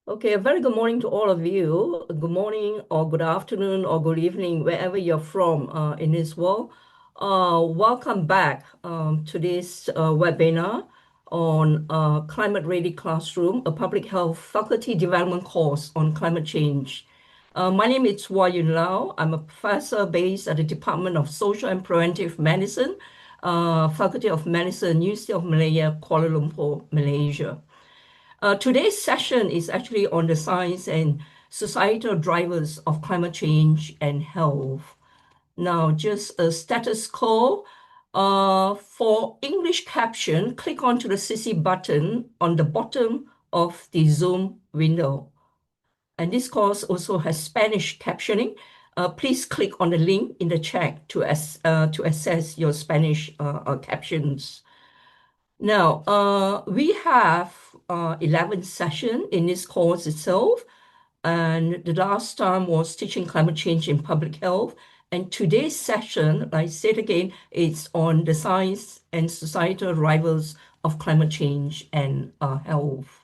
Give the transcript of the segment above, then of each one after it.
Okay, a very good morning to all of you. Good morning or good afternoon or good evening, wherever you're from in this world. Welcome back to this webinar on Climate Ready Classroom, a public health faculty development course on climate change. My name is Hua Yun Lau. I'm a professor based at the Department of Social and Preventive Medicine, Faculty of Medicine, University of Malaya, Kuala Lumpur, Malaysia. Today's session is actually on the science and societal drivers of climate change and health. Now, just a status quo. For English caption, click onto the CC button on the bottom of the Zoom window. And this course also has Spanish captioning. Please click on the link in the chat to access your Spanish captions. Now, we have 11 sessions in this course itself, and the last time was teaching climate change in public health. And today's session, I say it again, it's on the science and societal drivers of climate change and health.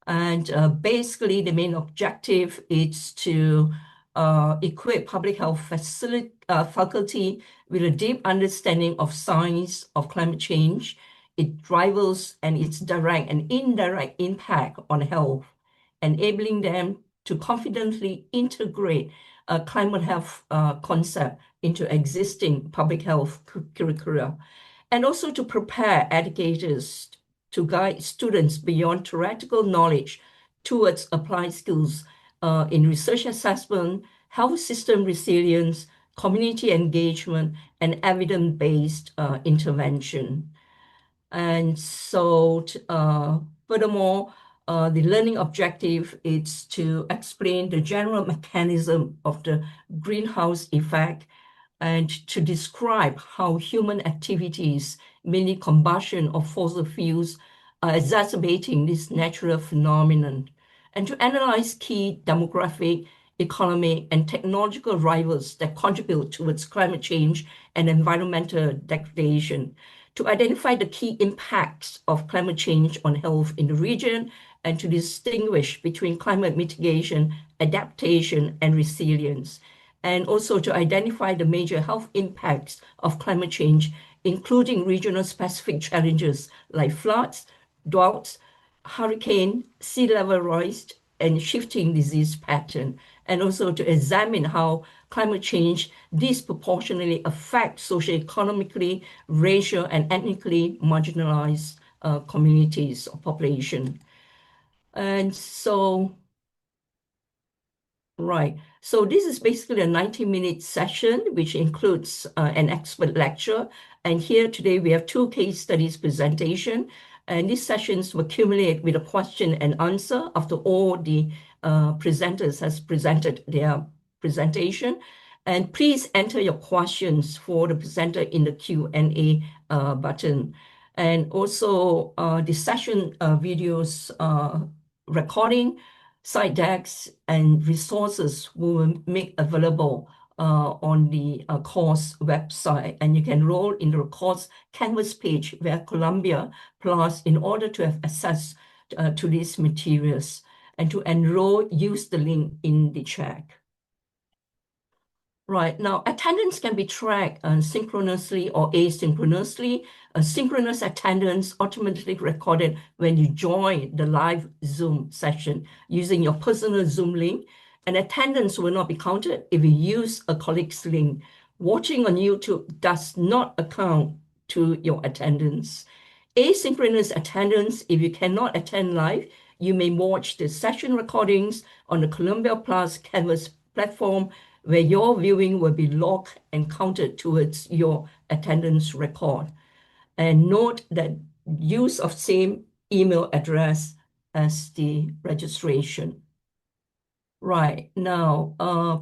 And basically, the main objective is to equip public health faculty with a deep understanding of science of climate change, its drivers, and its direct and indirect impact on health, enabling them to confidently integrate a climate health concept into existing public health curricula, and also to prepare educators to guide students beyond theoretical knowledge towards applied skills in research assessment, health system resilience, community engagement, and evidence-based intervention. And so, furthermore, the learning objective is to explain the general mechanism of the greenhouse effect and to describe how human activities, mainly combustion of fossil fuels, are exacerbating this natural phenomenon, and to analyze key demographic, economic, and technological drivers that contribute towards climate change and environmental degradation, to identify the key impacts of climate change on health in the region, and to distinguish between climate mitigation, adaptation, and resilience, and also to identify the major health impacts of climate change, including regional specific challenges like floods, droughts, hurricane, sea level rise, and shifting disease pattern, and also to examine how climate change disproportionately affects socioeconomically, racial, and ethnically marginalized communities or population. And so, right. So this is basically a 90-minute session, which includes an expert lecture. And here today we have two case studies presentation. And these sessions will accumulate with a question and answer after all the presenters has presented their presentation. And please enter your questions for the presenter in the Q&A button. And also the session videos recording, slide decks, and resources we will make available on the course website. And you can enroll in the course Canvas page via Columbia Plus in order to have access to these materials. And to enroll, use the link in the chat. Right, now attendance can be tracked synchronously or asynchronously. Synchronous attendance automatically recorded when you join the live Zoom session using your personal Zoom link, and attendance will not be counted if you use a colleague's link. Watching on YouTube does not account to your attendance. Asynchronous attendance, if you cannot attend live, you may watch the session recordings on the Columbia Plus Canvas platform, where your viewing will be logged and counted towards your attendance record. And note that use of same email address as the registration. Right, now,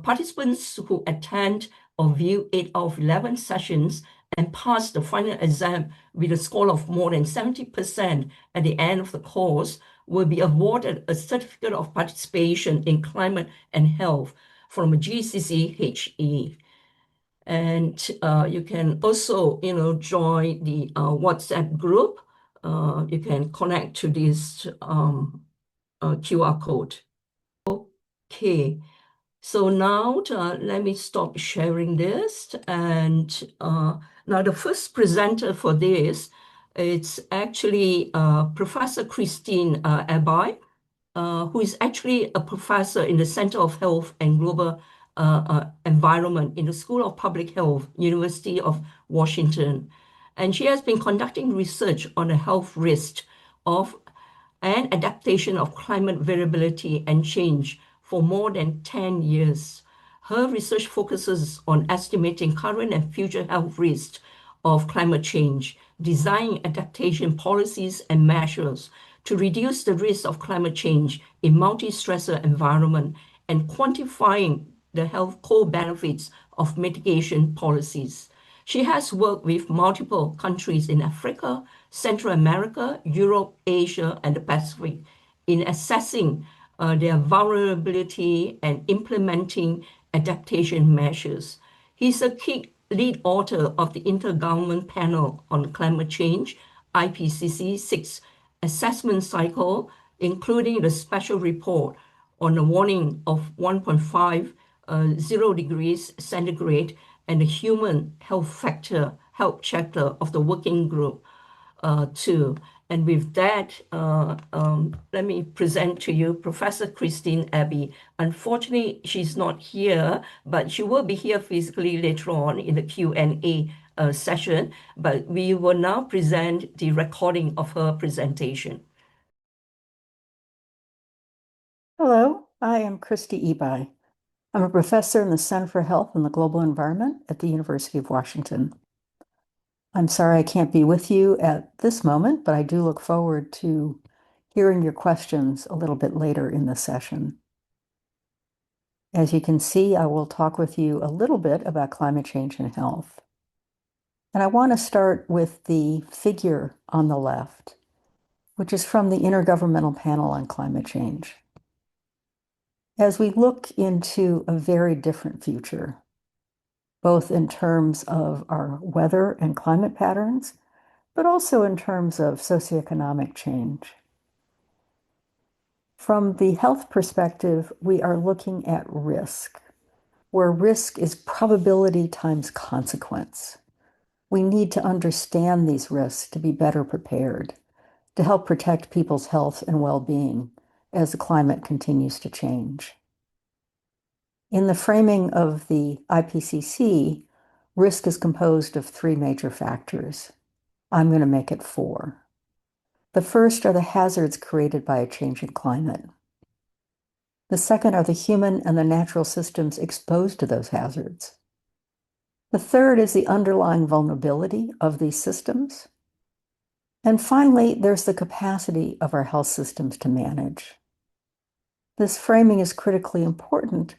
participants who attend or view 8 out of 11 sessions and pass the final exam with a score of more than 70% at the end of the course will be awarded a certificate of participation in climate and health from a GCCHE. And you can also, join the WhatsApp group. You can connect to this QR code. Okay, so now let me stop sharing this. And now the first presenter for this, it's actually Professor Christine Abai, who is actually a professor in the Center of Health and Global Environment in the School of Public Health, University of Washington. And she has been conducting research on the health risk of and adaptation of climate variability and change for more than 10 years. Her research focuses on estimating current and future health risks of climate change, designing adaptation policies and measures to reduce the risk of climate change in multi-stressor environment, and quantifying the health co-benefits of mitigation policies. She has worked with multiple countries in Africa, Central America, Europe, Asia, and the Pacific in assessing their vulnerability and implementing adaptation measures. He's a key lead author of the Intergovernmental Panel on Climate Change, IPCC 6 assessment cycle, including the special report on the warning of 1.5 0 degrees centigrade, and the human health factor, health chapter of the working group too. And with that, let me present to you Professor Christine Abbey. Unfortunately, she's not here, but she will be here physically later on in the Q&A session. But we will now present the recording of her presentation. Hello, I am Christy Ebi. I'm a professor in the Center for Health and the Global Environment at the University of Washington. I'm sorry I can't be with you at this moment, but I do look forward to hearing your questions a little bit later in the session. As you can see, I will talk with you a little bit about climate change and health. And I want to start with the figure on the left, which is from the Intergovernmental Panel on Climate Change. As we look into a very different future, both in terms of our weather and climate patterns, but also in terms of socioeconomic change. From the health perspective, we are looking at risk, where risk is probability times consequence. We need to understand these risks to be better prepared, to help protect people's health and well-being as the climate continues to change. In the framing of the IPCC, risk is composed of three major factors. I'm going to make it four. The first are the hazards created by a changing climate. The second are the human and the natural systems exposed to those hazards. The third is the underlying vulnerability of these systems. And finally, there's the capacity of our health systems to manage. This framing is critically important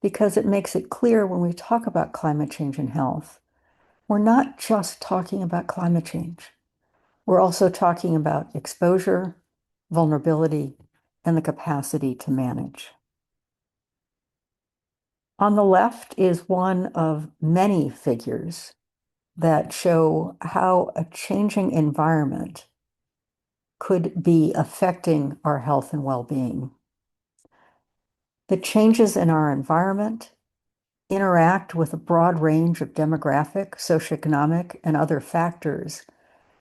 because it makes it clear when we talk about climate change and health, we're not just talking about climate change. We're also talking about exposure, vulnerability, and the capacity to manage. On the left is one of many figures that show how a changing environment could be affecting our health and well-being. The changes in our environment interact with a broad range of demographic, socioeconomic, and other factors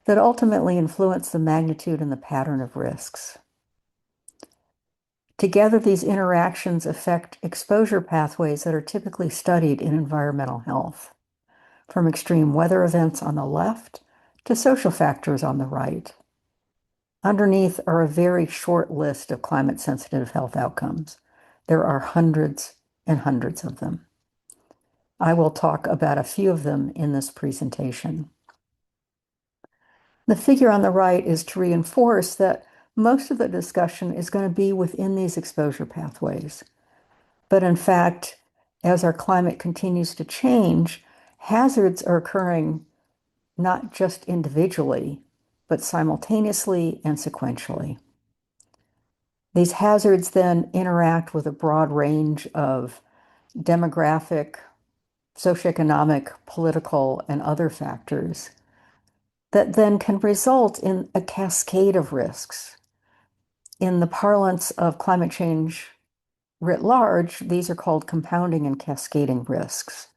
that ultimately influence the magnitude and the pattern of risks. Together, these interactions affect exposure pathways that are typically studied in environmental health, from extreme weather events on the left to social factors on the right. Underneath are a very short list of climate-sensitive health outcomes. There are hundreds and hundreds of them. I will talk about a few of them in this presentation. The figure on the right is to reinforce that most of the discussion is going to be within these exposure pathways. But in fact, as our climate continues to change, hazards are occurring not just individually, but simultaneously and sequentially. These hazards then interact with a broad range of demographic, socioeconomic, political, and other factors that then can result in a cascade of risks. In the parlance of climate change Writ large, these are called compounding and cascading risks.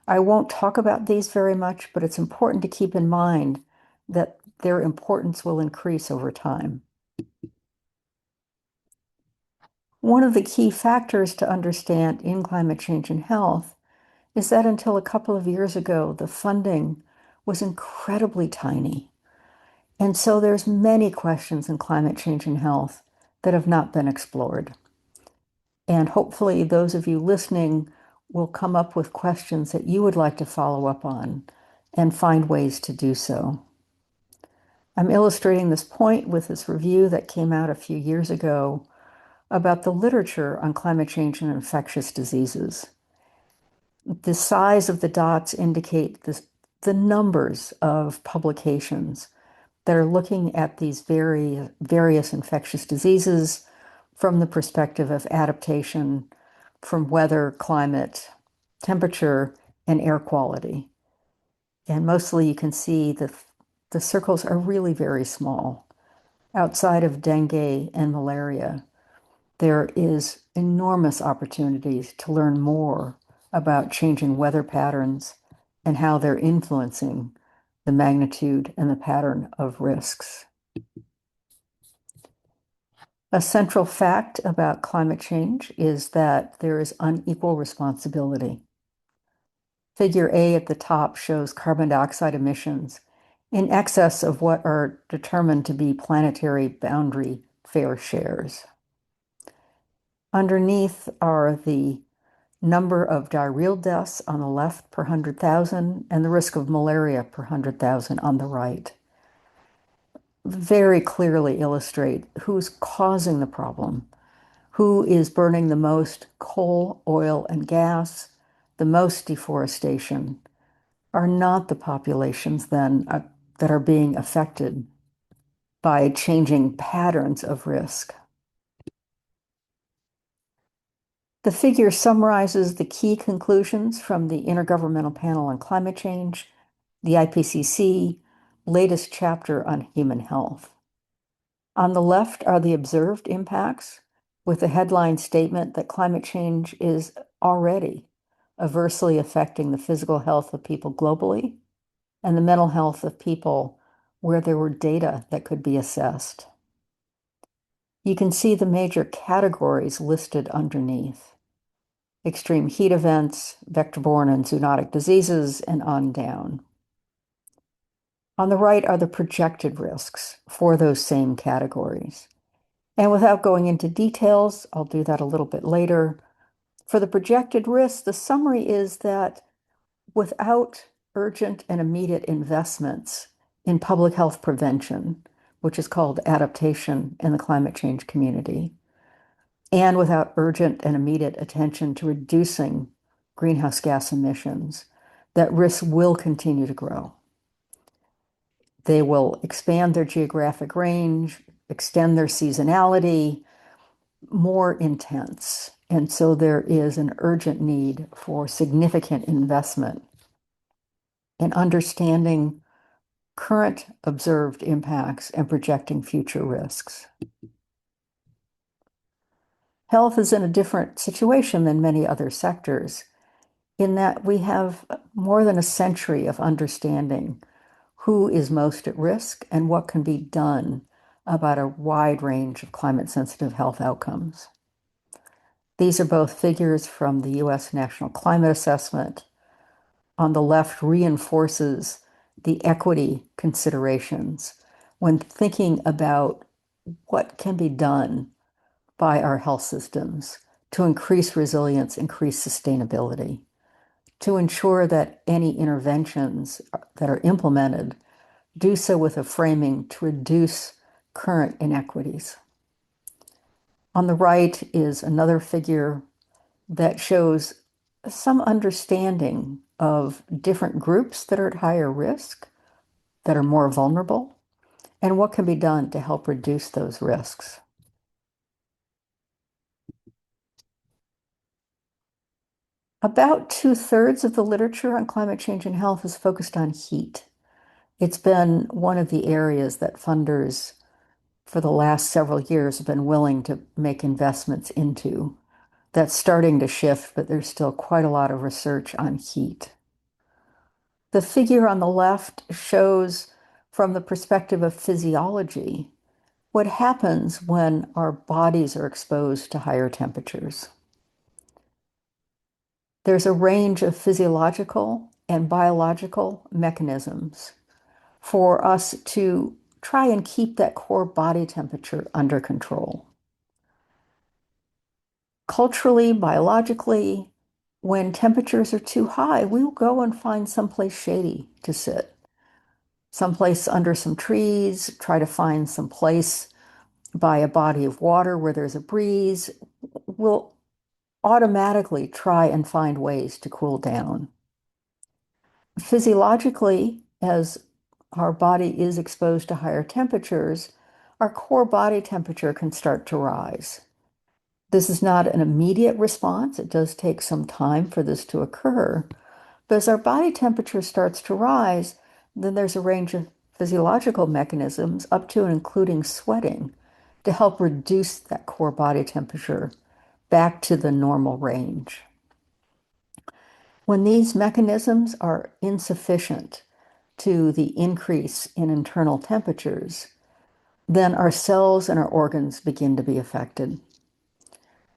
I won't talk about these very much, but it's important to keep in mind that their importance will increase over time. One of the key factors to understand in climate change and health is that until a couple of years ago, the funding was incredibly tiny. And so there's many questions in climate change and health that have not been explored. And hopefully those of you listening will come up with questions that you would like to follow up on and find ways to do so. I'm illustrating this point with this review that came out a few years ago about the literature on climate change and infectious diseases. The size of the dots indicate the numbers of publications that are looking at these various infectious diseases from the perspective of adaptation, from weather, climate, temperature, and air quality. And mostly you can see the circles are really very small. Outside of dengue and malaria, there is enormous opportunities to learn more about changing weather patterns and how they're influencing the magnitude and the pattern of risks. A central fact about climate change is that there is unequal responsibility. Figure A at the top shows carbon dioxide emissions in excess of what are determined to be planetary boundary fair shares. Underneath are the number of diarrheal deaths on the left per 100,000 and the risk of malaria per 100,000 on the right. Very clearly illustrate who's causing the problem, who is burning the most coal, oil, and gas, the most deforestation, are not the populations then that are being affected by changing patterns of risk. The figure summarizes the key conclusions from the Intergovernmental Panel on Climate Change, the IPCC latest chapter on human health. On the left are the observed impacts, with the headline statement that climate change is already adversely affecting the physical health of people globally and the mental health of people where there were data that could be assessed. You can see the major categories listed underneath: extreme heat events, vector-borne and zoonotic diseases, and on down. On the right are the projected risks for those same categories. And without going into details, I'll do that a little bit later. For the projected risks, the summary is that without urgent and immediate investments in public health prevention, which is called adaptation in the climate change community, and without urgent and immediate attention to reducing greenhouse gas emissions, that risks will continue to grow. They will expand their geographic range, extend their seasonality, more intense. And so there is an urgent need for significant investment in understanding current observed impacts and projecting future risks. Health is in a different situation than many other sectors in that we have more than a century of understanding who is most at risk and what can be done about a wide range of climate-sensitive health outcomes. These are both figures from the U.S. National Climate Assessment. On the left reinforces the equity considerations when thinking about what can be done by our health systems to increase resilience, increase sustainability, to ensure that any interventions that are implemented do so with a framing to reduce current inequities. On the right is another figure that shows some understanding of different groups that are at higher risk, that are more vulnerable, and what can be done to help reduce those risks. About 2/3 of the literature on climate change and health is focused on heat. It's been one of the areas that funders for the last several years have been willing to make investments into. That's starting to shift, but there's still quite a lot of research on heat. The figure on the left shows, from the perspective of physiology, what happens when our bodies are exposed to higher temperatures. There's a range of physiological and biological mechanisms for us to try and keep that core body temperature under control. Culturally, biologically, when temperatures are too high, we will go and find someplace shady to sit, someplace under some trees, try to find some place by a body of water where there's a breeze. We'll automatically try and find ways to cool down. Physiologically, as our body is exposed to higher temperatures, our core body temperature can start to rise. This is not an immediate response. It does take some time for this to occur. But as our body temperature starts to rise, then there's a range of physiological mechanisms, up to and including sweating, to help reduce that core body temperature back to the normal range. When these mechanisms are insufficient to the increase in internal temperatures, then our cells and our organs begin to be affected.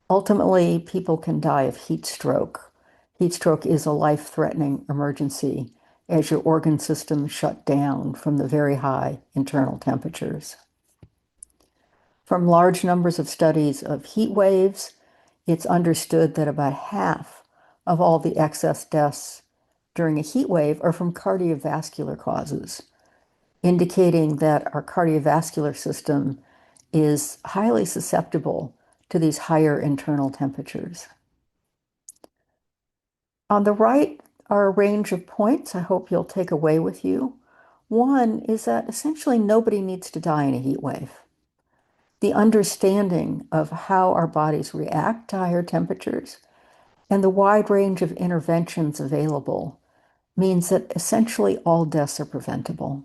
Ultimately, people can die of heat stroke. Heat stroke is a life-threatening emergency as your organ systems shut down from the very high internal temperatures. From large numbers of studies of heat waves, it's understood that about half of all the excess deaths during a heat wave are from cardiovascular causes, indicating that our cardiovascular system is highly susceptible to these higher internal temperatures. On the right are a range of points I hope you'll take away with you. One is that essentially nobody needs to die in a heat wave. The understanding of how our bodies react to higher temperatures and the wide range of interventions available means that essentially all deaths are preventable.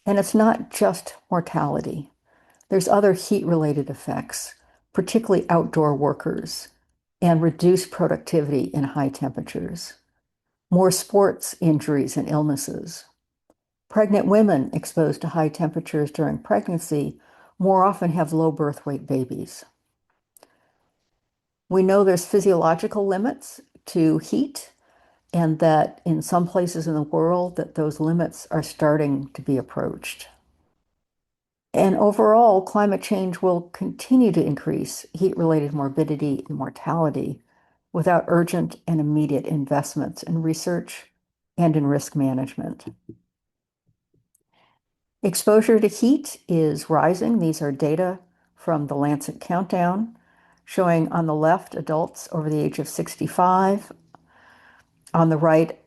And it's not just mortality. There's other heat-related effects, particularly outdoor workers, and reduced productivity in high temperatures, more sports injuries and illnesses. Pregnant women exposed to high temperatures during pregnancy more often have low birth weight babies. We know there's physiological limits to heat, and that in some places in the world that those limits are starting to be approached. And overall, climate change will continue to increase heat-related morbidity and mortality without urgent and immediate investments in research and in risk management. Exposure to heat is rising. These are data from the Lancet Countdown, showing on the left adults over the age of 65, on the right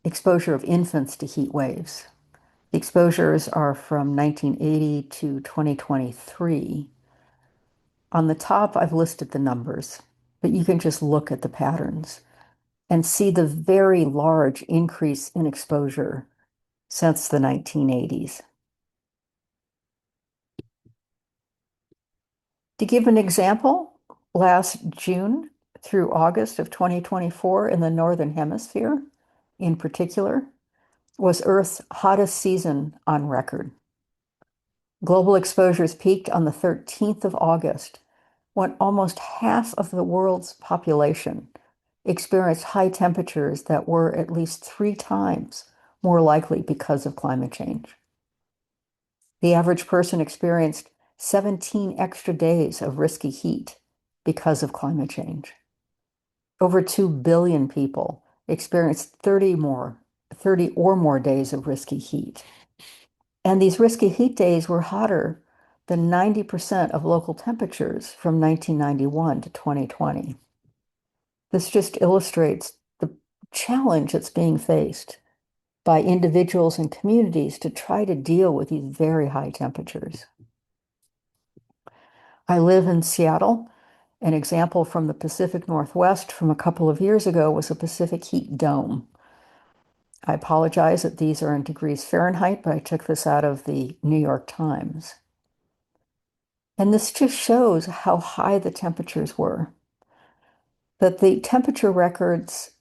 exposure of infants to heat waves. The exposures are from 1980 to 2023. On the top, I've listed the numbers, but you can just look at the patterns and see the very large increase in exposure since the 1980s. To give an example, last June through August of 2024 in the Northern Hemisphere, in particular, was Earth's hottest season on record. Global exposures peaked on the 13th of August, when almost half of the world's population experienced high temperatures that were at least 3 times more likely because of climate change. The average person experienced 17 extra days of risky heat because of climate change. Over 2 billion people experienced 30 or more days of risky heat. And these risky heat days were hotter than 90% of local temperatures from 1991 to 2020. This just illustrates the challenge that's being faced by individuals and communities to try to deal with these very high temperatures. I live in Seattle. An example from the Pacific Northwest from a couple of years ago was a Pacific heat dome. I apologize that these are in degrees Fahrenheit, but I took this out of the New York Times. And this just shows how high the temperatures were. That the temperature records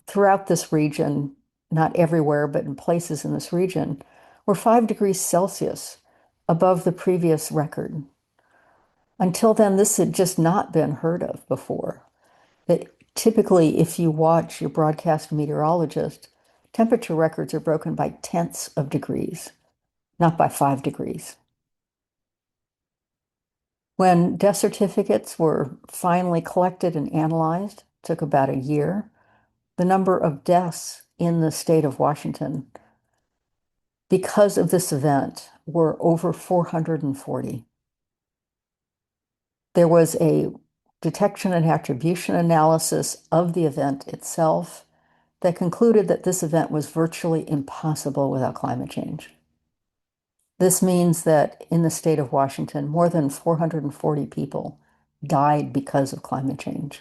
throughout this region, not everywhere, but in places in this region, were 5 degrees Celsius above the previous record. Until then, this had just not been heard of before. That typically, if you watch your broadcast meteorologist, temperature records are broken by tenths of degrees, not by 5 degrees. When death certificates were finally collected and analyzed, it took about a year, the number of deaths in the state of Washington because of this event were over 440. There was a detection and attribution analysis of the event itself that concluded that this event was virtually impossible without climate change. This means that in the state of Washington, more than 440 people died because of climate change.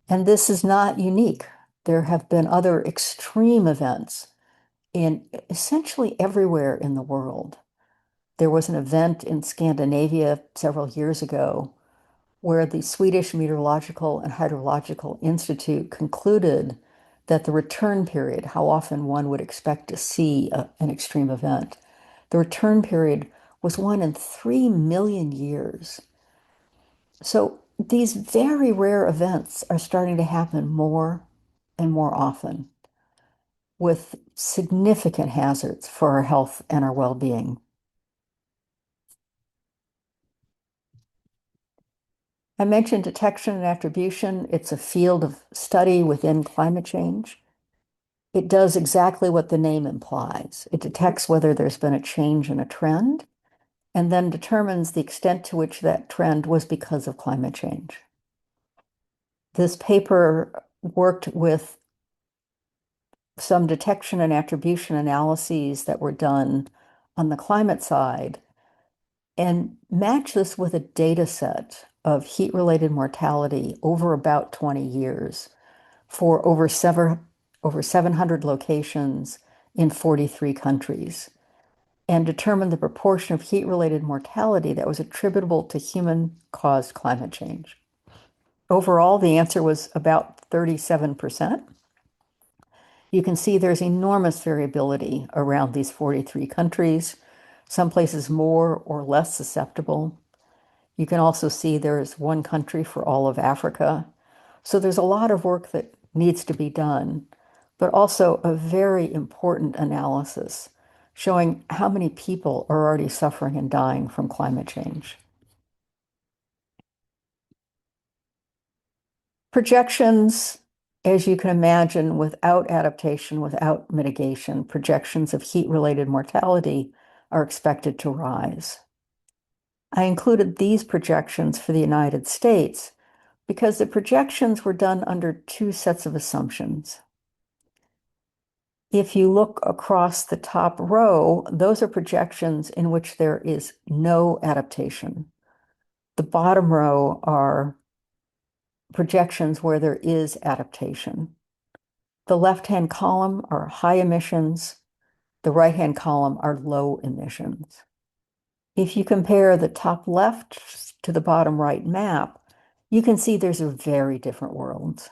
And this is not unique. There have been other extreme events in essentially everywhere in the world. There was an event in Scandinavia several years ago where the Swedish Meteorological and Hydrological Institute concluded that the return period, how often one would expect to see an extreme event, the return period was 1 in 3 million years. So these very rare events are starting to happen more and more often with significant hazards for our health and our well-being. I mentioned detection and attribution. It's a field of study within climate change. It does exactly what the name implies. It detects whether there's been a change in a trend and then determines the extent to which that trend was because of climate change. This paper worked with some detection and attribution analyses that were done on the climate side and matched this with a data set of heat-related mortality over about 20 years for over 700 locations in 43 countries and determined the proportion of heat-related mortality that was attributable to human-caused climate change. Overall, the answer was about 37%. You can see there's enormous variability around these 43 countries, some places more or less susceptible. You can also see there is one country for all of Africa. So there's a lot of work that needs to be done, but also a very important analysis showing how many people are already suffering and dying from climate change. Projections, as you can imagine, without adaptation, without mitigation, projections of heat-related mortality are expected to rise. I included these projections for the United States because the projections were done under two sets of assumptions. If you look across the top row, those are projections in which there is no adaptation. The bottom row are projections where there is adaptation. The left-hand column are high emissions. The right-hand column are low emissions. If you compare the top left to the bottom right map, you can see there's a very different world.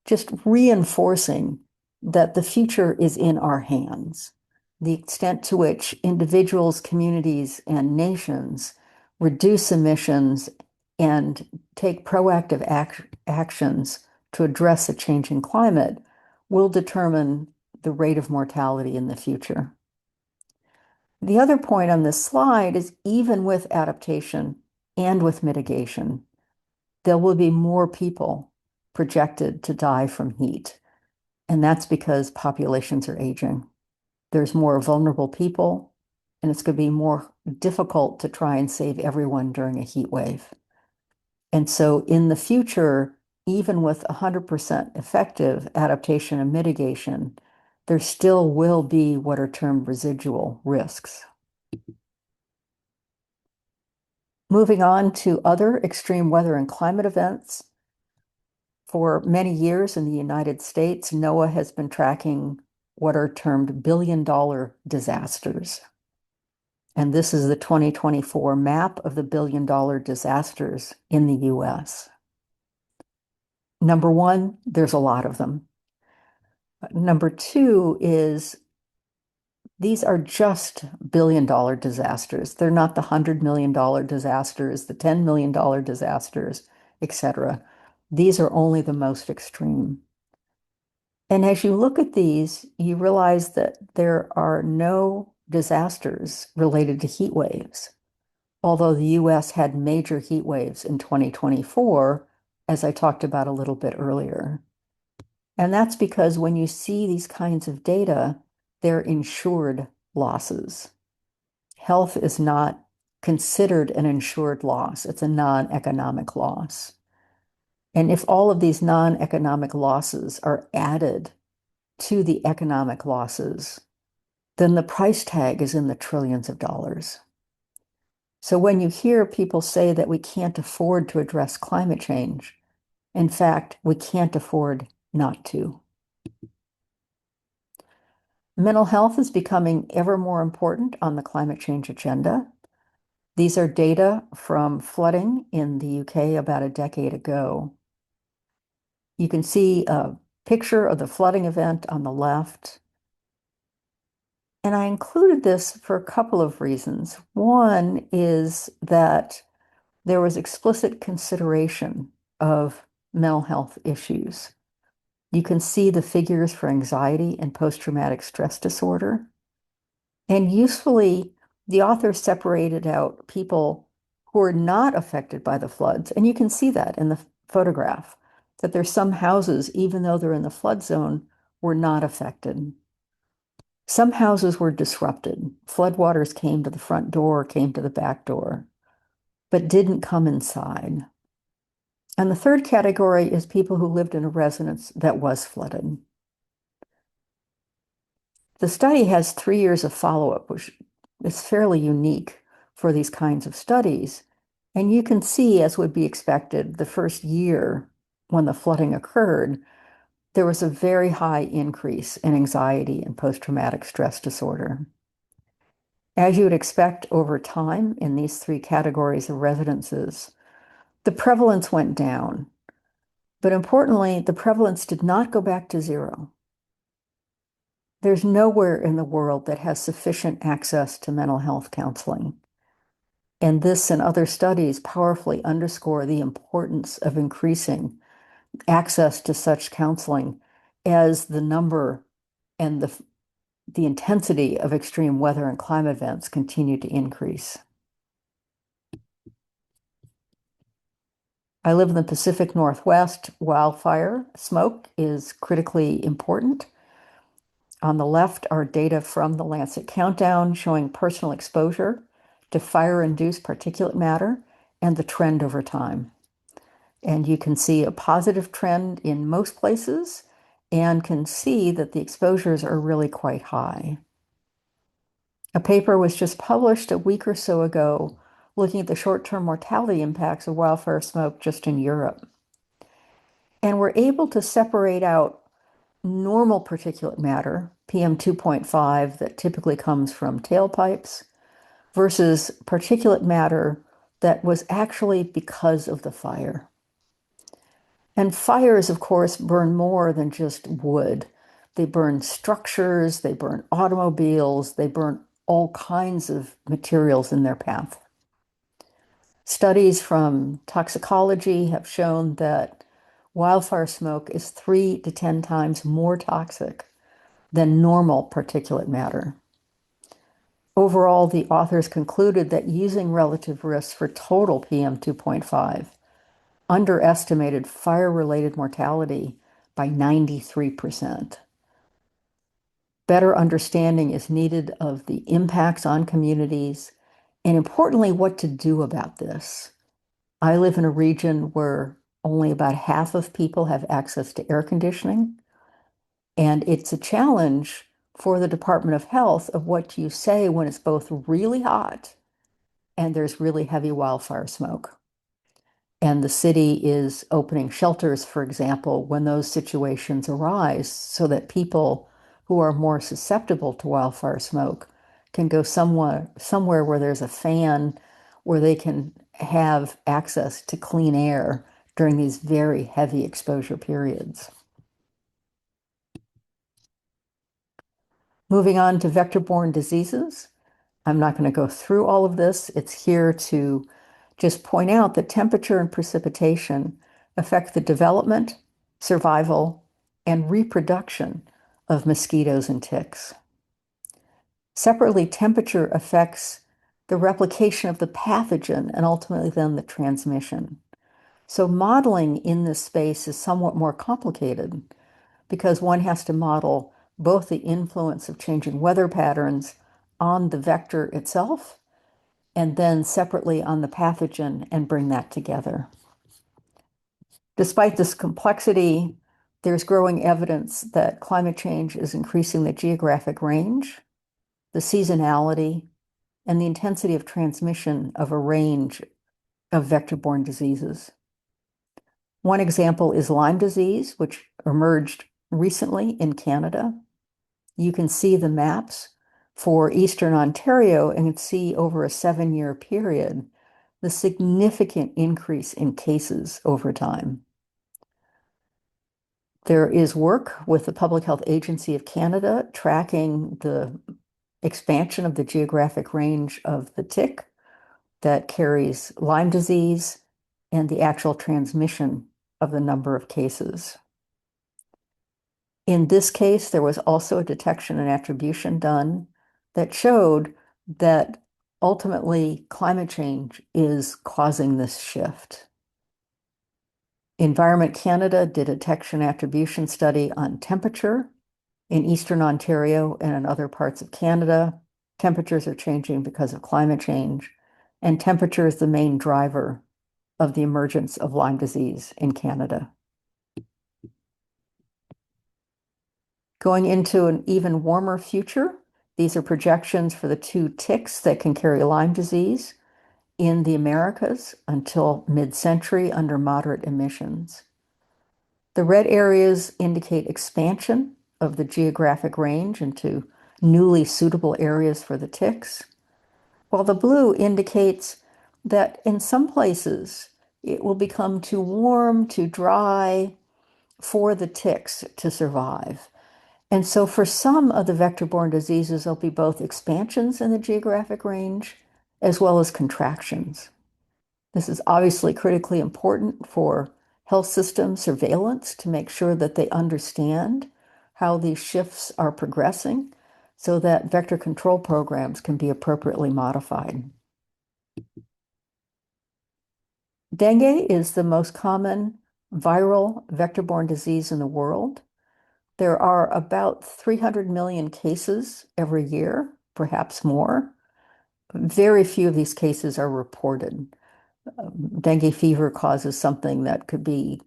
Just reinforcing that the future is in our hands. The extent to which individuals, communities, and nations reduce emissions and take proactive actions to address a changing climate will determine the rate of mortality in the future. The other point on this slide is even with adaptation and with mitigation, there will be more people projected to die from heat. And that's because populations are aging. There's more vulnerable people, and it's going to be more difficult to try and save everyone during a heat wave. And so in the future, even with 100% effective adaptation and mitigation, there still will be what are termed residual risks. Moving on to other extreme weather and climate events. For many years in the United States, NOAA has been tracking what are termed billion-dollar disasters. And this is the 2024 map of the billion-dollar disasters in the US. Number one, there's a lot of them. Number two is these are just billion-dollar disasters. They're not the $100 million disasters, the $10 million disasters, etc. These are only the most extreme. And as you look at these, you realize that there are no disasters related to heat waves, although the US had major heat waves in 2024, as I talked about a little bit earlier. And that's because when you see these kinds of data, they're insured losses. Health is not considered an insured loss, it's a non-economic loss. And if all of these non-economic losses are added to the economic losses, then the price tag is in the trillions of dollars. So when you hear people say that we can't afford to address climate change, in fact, we can't afford not to. Mental health is becoming ever more important on the climate change agenda. These are data from flooding in the UK about a decade ago. You can see a picture of the flooding event on the left. And I included this for a couple of reasons. One is that there was explicit consideration of mental health issues. You can see the figures for anxiety and post-traumatic stress disorder. And usefully, the author separated out people who are not affected by the floods. And you can see that in the photograph, that there's some houses, even though they're in the flood zone, were not affected. Some houses were disrupted. Floodwaters came to the front door, came to the back door, but didn't come inside. And the third category is people who lived in a residence that was flooded. The study has 3 years of follow-up, which is fairly unique for these kinds of studies. And you can see, as would be expected, the first year when the flooding occurred, there was a very high increase in anxiety and post-traumatic stress disorder. As you would expect over time in these three categories of residences, the prevalence went down. But importantly, the prevalence did not go back to zero. There's nowhere in the world that has sufficient access to mental health counseling. And this and other studies powerfully underscore the importance of increasing access to such counseling as the number and the intensity of extreme weather and climate events continue to increase. I live in the Pacific Northwest. Wildfire smoke is critically important. On the left are data from the Lancet Countdown showing personal exposure to fire-induced particulate matter and the trend over time. And you can see a positive trend in most places and can see that the exposures are really quite high. A paper was just published a week or so ago looking at the short-term mortality impacts of wildfire smoke just in Europe. And we're able to separate out normal particulate matter, PM2.5, that typically comes from tailpipes, versus particulate matter that was actually because of the fire. And fires, of course, burn more than just wood. They burn structures, they burn automobiles, they burn all kinds of materials in their path. Studies from toxicology have shown that wildfire smoke is 3 to 10 times more toxic than normal particulate matter. Overall, the authors concluded that using relative risks for total PM2.5 underestimated fire-related mortality by 93%. Better understanding is needed of the impacts on communities, and importantly, what to do about this. I live in a region where only about half of people have access to air conditioning, and it's a challenge for the Department of Health of what you say when it's both really hot and there's really heavy wildfire smoke. And the city is opening shelters, for example, when those situations arise so that people who are more susceptible to wildfire smoke can go somewhere where there's a fan where they can have access to clean air during these very heavy exposure periods. Moving on to vector-borne diseases. I'm not going to go through all of this. It's here to just point out that temperature and precipitation affect the development, survival, and reproduction of mosquitoes and ticks. Separately, temperature affects the replication of the pathogen and ultimately then the transmission. So modeling in this space is somewhat more complicated because one has to model both the influence of changing weather patterns on the vector itself and then separately on the pathogen and bring that together. Despite this complexity, there's growing evidence that climate change is increasing the geographic range, the seasonality, and the intensity of transmission of a range of vector-borne diseases. One example is Lyme disease, which emerged recently in Canada. You can see the maps for Eastern Ontario and see over a 7-year period the significant increase in cases over time. There is work with the Public Health Agency of Canada tracking the expansion of the geographic range of the tick that carries Lyme disease and the actual transmission of the number of cases. In this case, there was also a detection and attribution done that showed that ultimately climate change is causing this shift. Environment Canada did a detection attribution study on temperature in Eastern Ontario and in other parts of Canada. Temperatures are changing because of climate change, and temperature is the main driver of the emergence of Lyme disease in Canada. Going into an even warmer future, these are projections for the 2 ticks that can carry Lyme disease in the Americas until mid-century under moderate emissions. The red areas indicate expansion of the geographic range into newly suitable areas for the ticks, while the blue indicates that in some places it will become too warm, too dry for the ticks to survive. And so for some of the vector-borne diseases, there'll be both expansions in the geographic range as well as contractions. This is obviously critically important for health system surveillance to make sure that they understand how these shifts are progressing so that vector control programs can be appropriately modified. Dengue is the most common viral vector-borne disease in the world. There are about 300 million cases every year, perhaps more. Very few of these cases are reported. Dengue fever causes something that could be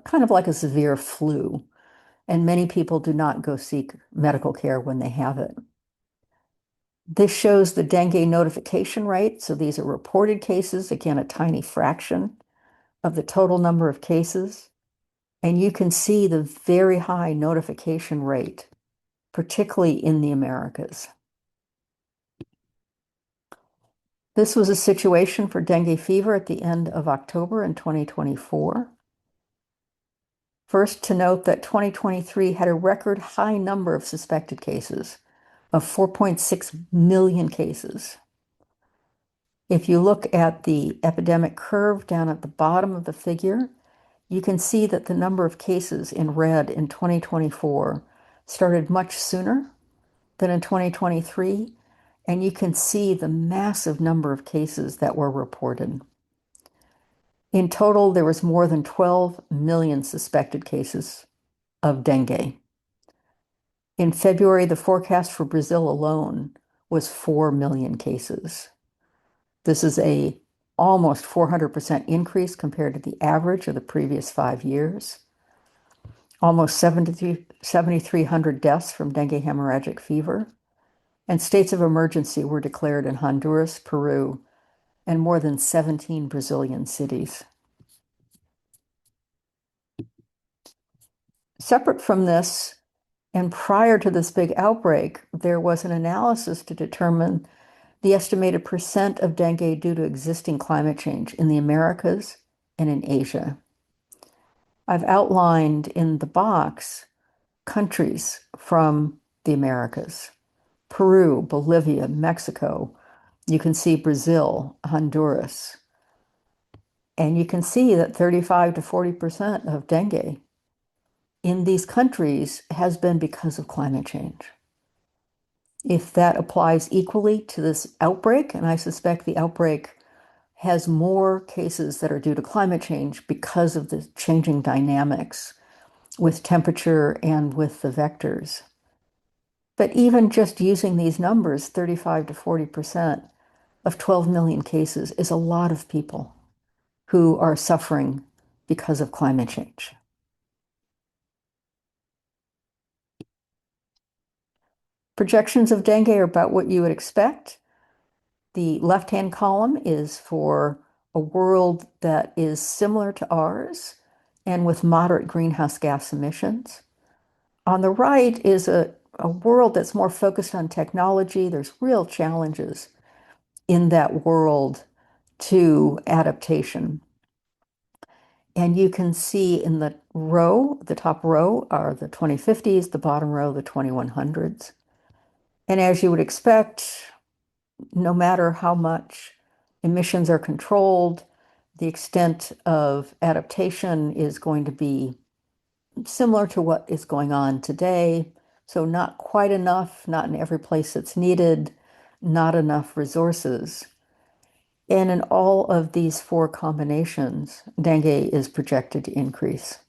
kind of like a severe flu, and many people do not go seek medical care when they have it. This shows the dengue notification rate. So these are reported cases, again, a tiny fraction of the total number of cases. And you can see the very high notification rate, particularly in the Americas. This was a situation for dengue fever at the end of October in 2024. First, to note that 2023 had a record high number of suspected cases of 4.6 million cases. If you look at the epidemic curve down at the bottom of the figure, you can see that the number of cases in red in 2024 started much sooner than in 2023, and you can see the massive number of cases that were reported. In total, there was more than 12 million suspected cases of dengue. In February, the forecast for Brazil alone was 4 million cases. This is a almost 400% increase compared to the average of the previous 5 years. Almost 7,300 deaths from dengue hemorrhagic fever, and states of emergency were declared in Honduras, Peru, and more than 17 Brazilian cities. Separate from this, And prior to this big outbreak, there was an analysis to determine the estimated percent of dengue due to existing climate change in the Americas and in Asia. I've outlined in the box countries from the Americas: Peru, Bolivia, Mexico. You can see Brazil, Honduras. And you can see that 35 to 40% of dengue in these countries has been because of climate change. If that applies equally to this outbreak, and I suspect the outbreak has more cases that are due to climate change because of the changing dynamics with temperature and with the vectors. But even just using these numbers, 35 to 40% of 12 million cases is a lot of people who are suffering because of climate change. Projections of dengue are about what you would expect. The left-hand column is for a world that is similar to ours and with moderate greenhouse gas emissions. On the right is a world that's more focused on technology. There's real challenges in that world to adaptation. And you can see in the row, the top row are the 2050s, the bottom row, the 2100s. And as you would expect, no matter how much emissions are controlled, the extent of adaptation is going to be similar to what is going on today. So not quite enough, not in every place that's needed, not enough resources. And in all of these four combinations, dengue is projected to increase.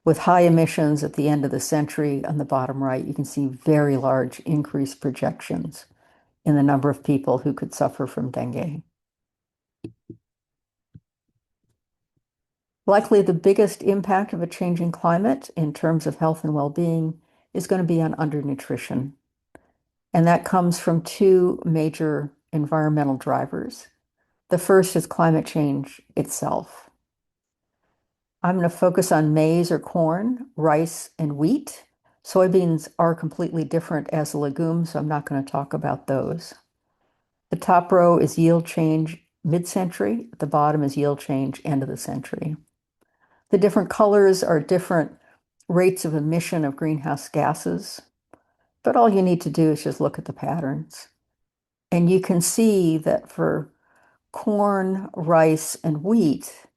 With high emissions at the end of the century on the bottom right, you can see very large increased projections in the number of people who could suffer from dengue. Likely the biggest impact of a changing climate in terms of health and well-being is going to be on undernutrition. And that comes from two major environmental drivers. The first is climate change itself. I'm going to focus on maize or corn, rice, and wheat. Soybeans are completely different as a legume, so I'm not going to talk about those. The top row is yield change mid-century. The bottom is yield change end of the century. The different colors are different rates of emission of greenhouse gases, but all you need to do is just look at the patterns. And you can see that for corn, rice, and wheat,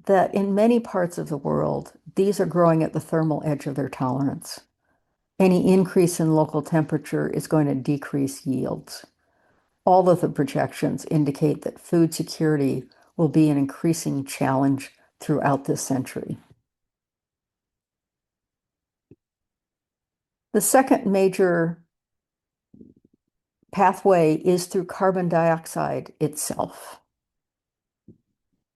that in many parts of the world, these are growing at the thermal edge of their tolerance. Any increase in local temperature is going to decrease yields. All of the projections indicate that food security will be an increasing challenge throughout this century. The second major pathway is through carbon dioxide itself.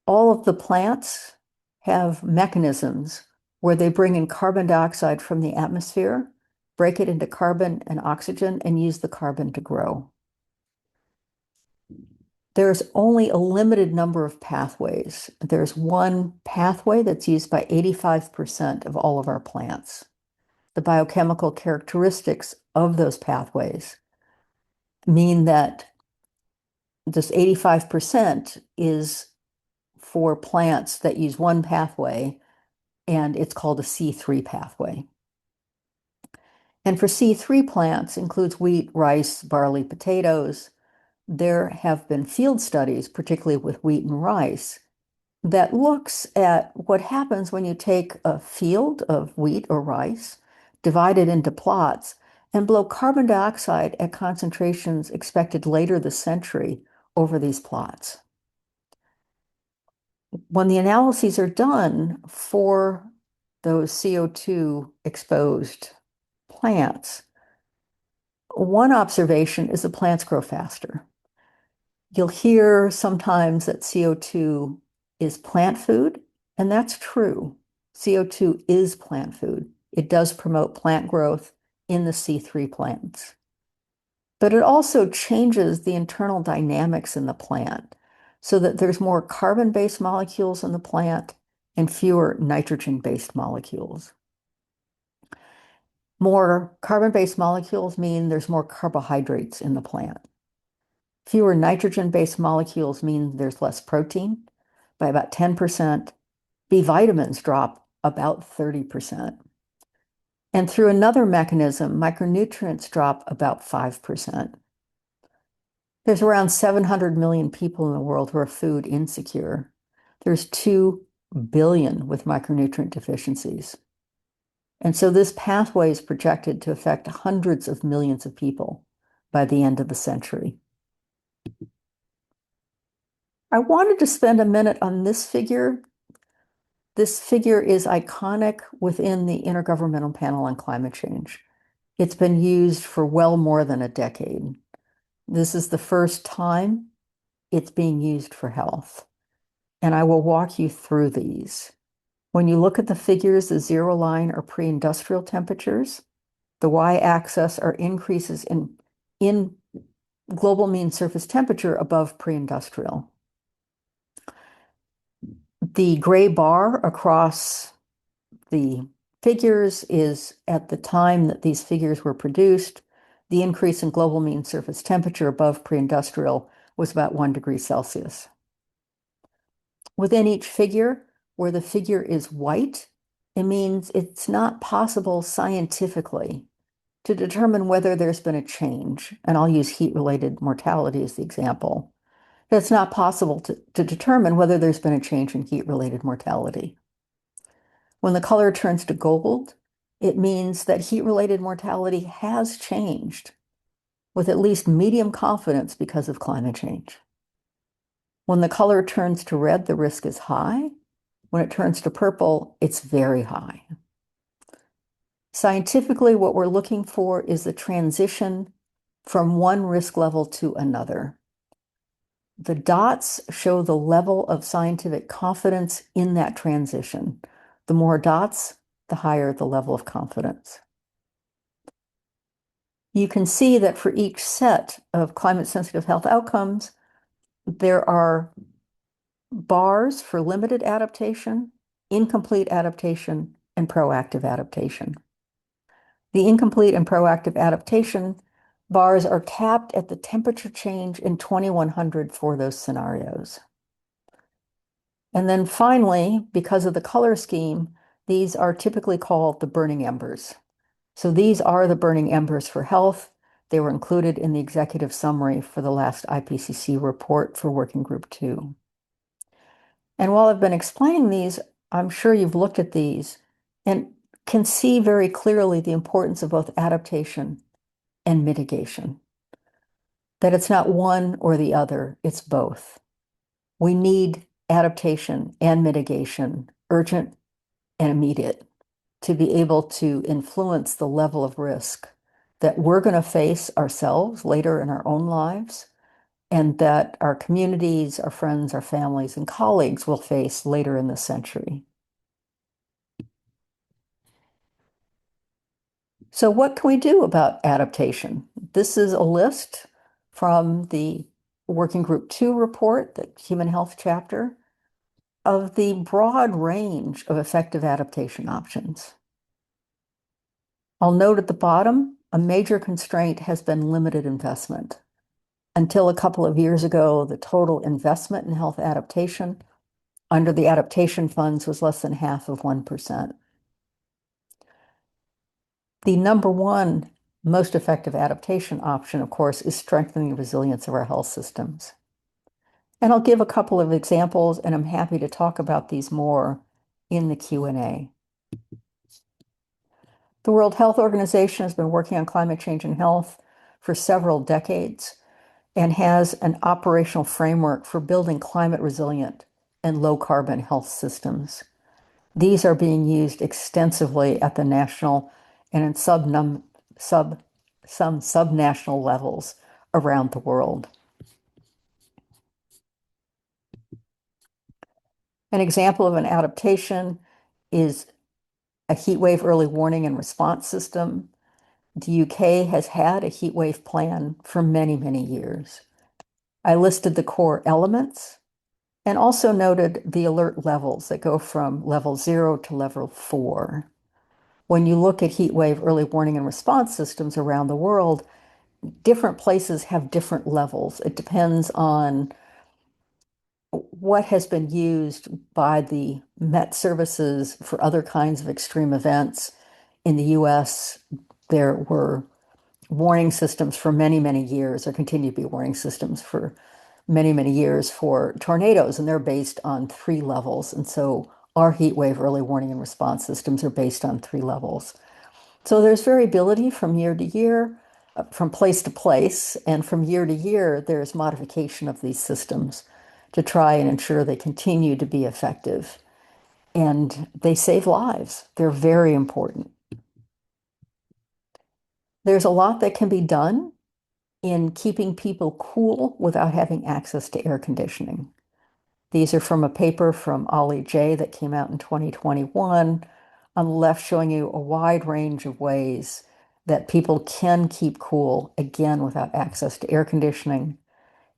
All of the plants have mechanisms where they bring in carbon dioxide from the atmosphere, break it into carbon and oxygen, and use the carbon to grow. There's only a limited number of pathways. There's one pathway that's used by 85% of all of our plants. The biochemical characteristics of those pathways mean that this 85% is for plants that use one pathway, and it's called a C3 pathway. And for C3 plants, includes wheat, rice, barley, potatoes. There have been field studies, particularly with wheat and rice, that looks at what happens when you take a field of wheat or rice, divide it into plots, and blow carbon dioxide at concentrations expected later this century over these plots. When the analyses are done for those CO2 exposed plants, one observation is the plants grow faster. You'll hear sometimes that CO2 is plant food, and that's true. CO2 is plant food. It does promote plant growth in the C3 plants. But it also changes the internal dynamics in the plant so that there's more carbon-based molecules in the plant and fewer nitrogen-based molecules. More carbon-based molecules mean there's more carbohydrates in the plant. Fewer nitrogen-based molecules mean there's less protein by about 10%. B vitamins drop about 30%. And through another mechanism, micronutrients drop about 5%. There's around 700 million people in the world who are food insecure. There's 2 billion with micronutrient deficiencies. And so this pathway is projected to affect hundreds of millions of people by the end of the century. I wanted to spend a minute on this figure. This figure is iconic within the Intergovernmental Panel on Climate Change. It's been used for well more than a decade. This is the first time it's being used for health. And I will walk you through these. When you look at the figures, the zero line are pre-industrial temperatures. The y-axis are increases in global mean surface temperature above pre-industrial. The gray bar across the figures is at the time that these figures were produced. The increase in global mean surface temperature above pre-industrial was about 1 degree Celsius. Within each figure, where the figure is white, it means it's not possible scientifically to determine whether there's been a change. And I'll use heat-related mortality as the example. It's not possible to determine whether there's been a change in heat-related mortality. When the color turns to gold, it means that heat-related mortality has changed with at least medium confidence because of climate change. When the color turns to red, the risk is high. When it turns to purple, it's very high. Scientifically, what we're looking for is the transition from one risk level to another. The dots show the level of scientific confidence in that transition. The more dots, the higher the level of confidence. You can see that for each set of climate-sensitive health outcomes, there are bars for limited adaptation, incomplete adaptation, and proactive adaptation. The incomplete and proactive adaptation bars are capped at the temperature change in 2100 for those scenarios. And then finally, because of the color scheme, these are typically called the burning embers. So these are the burning embers for health. They were included in the executive summary for the last IPCC report for Working Group 2. And while I've been explaining these, I'm sure you've looked at these and can see very clearly the importance of both adaptation and mitigation. That it's not one or the other, it's both. We need adaptation and mitigation, urgent and immediate, to be able to influence the level of risk that we're going to face ourselves later in our own lives, and that our communities, our friends, our families, and colleagues will face later in this century. So what can we do about adaptation? This is a list from the Working Group 2 report, the Human Health chapter, of the broad range of effective adaptation options. I'll note at the bottom, a major constraint has been limited investment. Until a couple of years ago, the total investment in health adaptation under the adaptation funds was less than half of 1%. The number one most effective adaptation option, of course, is strengthening the resilience of our health systems. And I'll give a couple of examples, and I'm happy to talk about these more in the Q&A. The World Health Organization has been working on climate change and health for several decades and has an operational framework for building climate resilient and low carbon health systems. These are being used extensively at the national and in some subnational levels around the world. An example of an adaptation is a heat wave early warning and response system. The UK has had a heat wave plan for many, many years. I listed the core elements and also noted the alert levels that go from level 0 to level 4. When you look at heat wave early warning and response systems around the world, different places have different levels. It depends on what has been used by the Met services for other kinds of extreme events. In the US, there were warning systems for many, many years. There continue to be warning systems for many, many years for tornadoes, and they're based on 3 levels. And so our heat wave early warning and response systems are based on 3 levels. So there's variability from year to year, from place to place, and from year to year, there's modification of these systems to try and ensure they continue to be effective. And they save lives. They're very important. There's a lot that can be done in keeping people cool without having access to air conditioning. These are from a paper from Ollie J that came out in 2021. On the left, showing you a wide range of ways that people can keep cool, again, without access to air conditioning.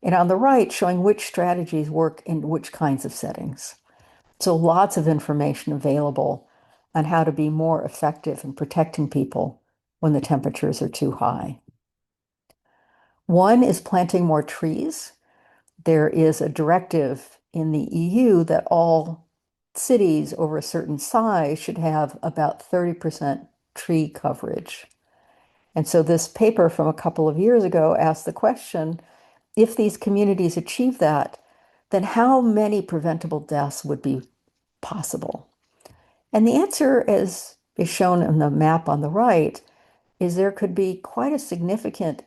And on the right, showing which strategies work in which kinds of settings. So lots of information available on how to be more effective in protecting people when the temperatures are too high. One is planting more trees. There is a directive in the EU that all cities over a certain size should have about 30% tree coverage. And so this paper from a couple of years ago asked the question, if these communities achieve that, then how many preventable deaths would be possible? And the answer, as is shown in the map on the right, is there could be quite a significant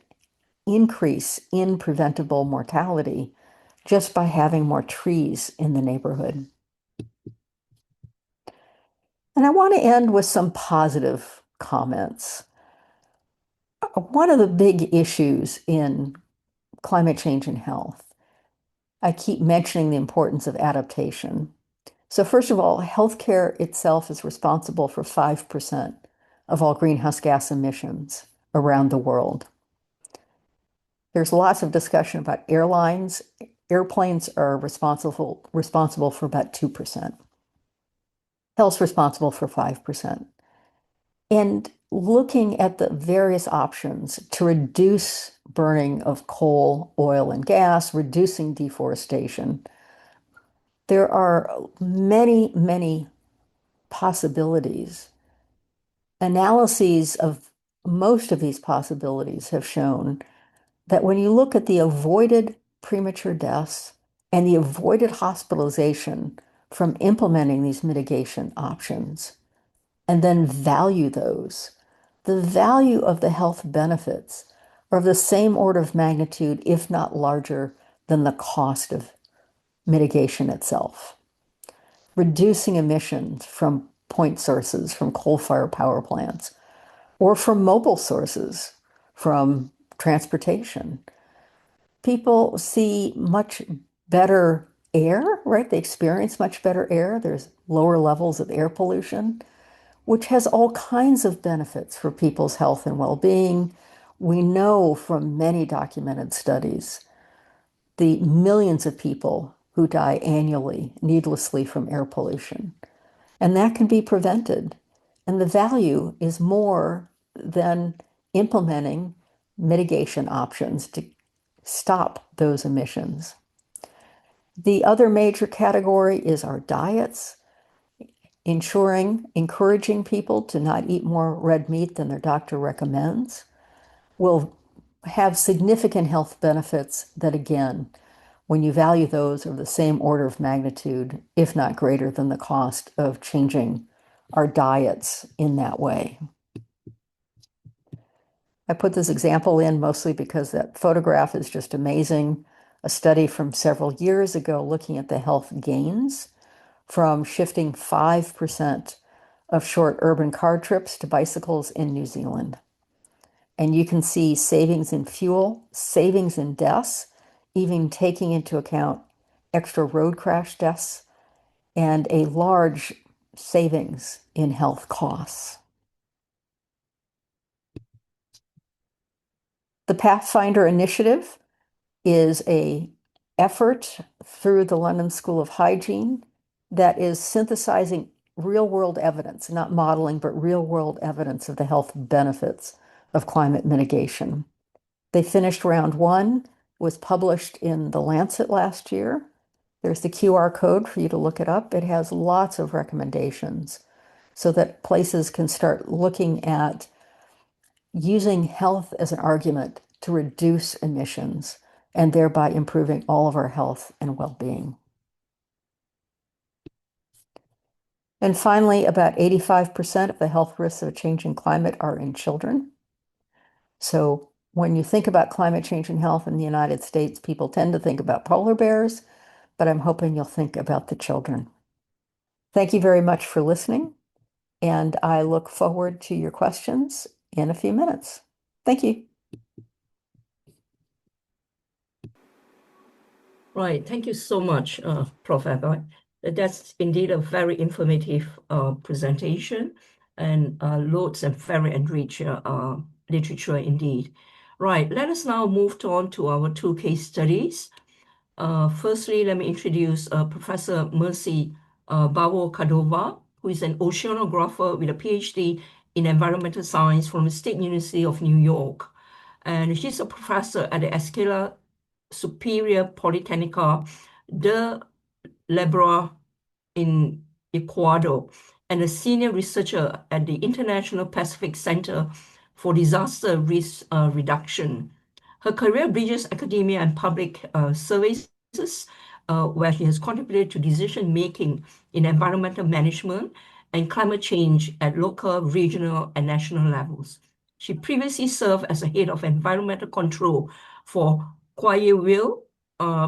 increase in preventable mortality just by having more trees in the neighborhood. And I want to end with some positive comments. One of the big issues in climate change and health, I keep mentioning the importance of adaptation. So first of all, healthcare itself is responsible for 5% of all greenhouse gas emissions around the world. There's lots of discussion about airlines. Airplanes are responsible for about 2%. Health's responsible for 5%. And looking at the various options to reduce burning of coal, oil, and gas, reducing deforestation, there are many, many possibilities. Analyses of most of these possibilities have shown that when you look at the avoided premature deaths and the avoided hospitalization from implementing these mitigation options, and then value those, the value of the health benefits are of the same order of magnitude, if not larger, than the cost of mitigation itself. Reducing emissions from point sources, from coal-fired power plants, or from mobile sources, from transportation. People see much better air, right? They experience much better air. There's lower levels of air pollution, which has all kinds of benefits for people's health and well-being. We know from many documented studies the millions of people who die annually needlessly from air pollution, and that can be prevented. And the value is more than implementing mitigation options to stop those emissions. The other major category is our diets, encouraging people to not eat more red meat than their doctor recommends will have significant health benefits that, again, when you value those, are the same order of magnitude, if not greater than the cost of changing our diets in that way. I put this example in mostly because that photograph is just amazing. A study from several years ago looking at the health gains from shifting 5% of short urban car trips to bicycles in New Zealand. And you can see savings in fuel, savings in deaths, even taking into account extra road crash deaths, and a large savings in health costs. The Pathfinder Initiative is an effort through the London School of Hygiene that is synthesizing real world evidence, not modeling, but real world evidence of the health benefits of climate mitigation. They finished round one, was published in The Lancet last year. There's the QR code for you to look it up. It has lots of recommendations so that places can start looking at using health as an argument to reduce emissions and thereby improving all of our health and well-being. And finally, about 85% of the health risks of a changing climate are in children. So when you think about climate change and health in the United States, people tend to think about polar bears, but I'm hoping you'll think about the children. Thank you very much for listening, and I look forward to your questions in a few minutes. Thank you. Right. Thank you so much, Prof. Abbott. That's indeed a very informative presentation and loads and very enriched literature indeed. Right. Let us now move on to our two case studies. Firstly, let me introduce Professor Mercy Bawo-Cordova, who is an oceanographer with a PhD in environmental science from the State University of New York. And she's a professor at the Escala Superior Polytechnica de Lebra in Ecuador and a senior researcher at the International Pacific Center for Disaster Risk Reduction. Her career bridges academia and public services, where she has contributed to decision-making in environmental management and climate change at local, regional, and national levels. She previously served as a head of environmental control for Guayaquil,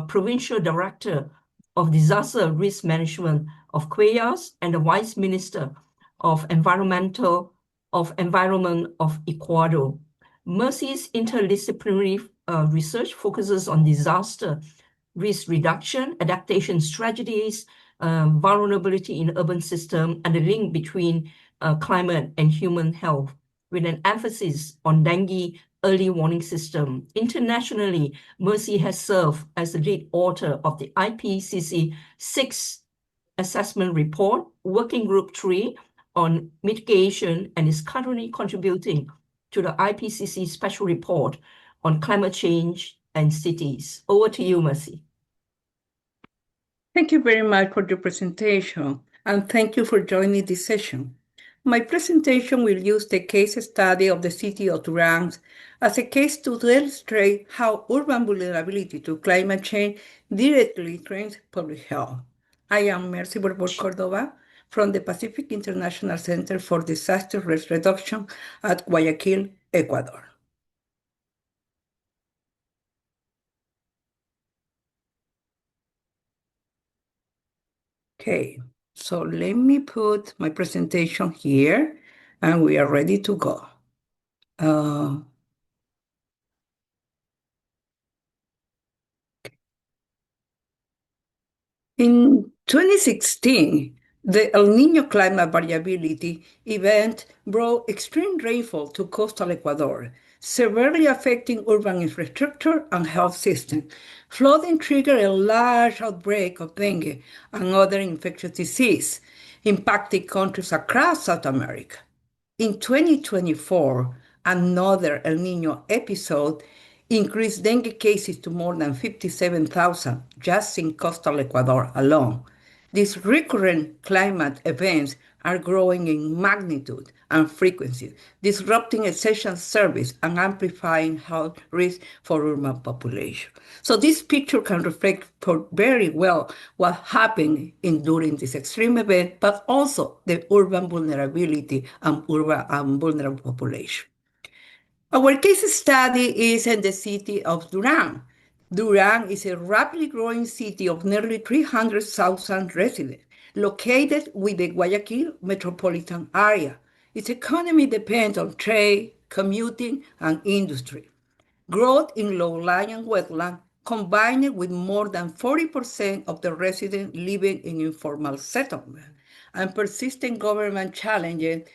provincial director of disaster risk management of Cuellas, and the vice minister of environment of Ecuador. Mercy's interdisciplinary research focuses on disaster risk reduction, adaptation strategies, vulnerability in urban systems, and the link between climate and human health, with an emphasis on dengue early warning system. Internationally, Mercy has served as the lead author of the IPCC 6 assessment report, Working Group 3 on mitigation, and is currently contributing to the IPCC special report on climate change and cities. Over to you, Mercy. Thank you very much for your presentation, and thank you for joining this session. My presentation will use the case study of the city of Durham as a case to illustrate how urban vulnerability to climate change directly threatens public health. I am Mercy Borbor-Cordova from the Pacific International Center for Disaster Risk Reduction at Guayaquil, Ecuador. Okay, so let me put my presentation here, and we are ready to go. In 2016, the El Niño climate variability event brought extreme rainfall to coastal Ecuador, severely affecting urban infrastructure and health systems. Flooding triggered a large outbreak of dengue and other infectious disease, impacting countries across South America. In 2024, another El Niño episode increased dengue cases to more than 57,000 just in coastal Ecuador alone. These recurrent climate events are growing in magnitude and frequency, disrupting essential service and amplifying health risks for urban population. So this picture can reflect very well what happened during this extreme event, but also the urban vulnerability and vulnerable population. Our case study is in the city of Durham. Durham is a rapidly growing city of nearly 300,000 residents, located within the Guayaquil metropolitan area. Its economy depends on trade, commuting, and industry. Growth in low-lying wetland, combined with more than 40% of the residents living in informal settlement, and persistent government challenges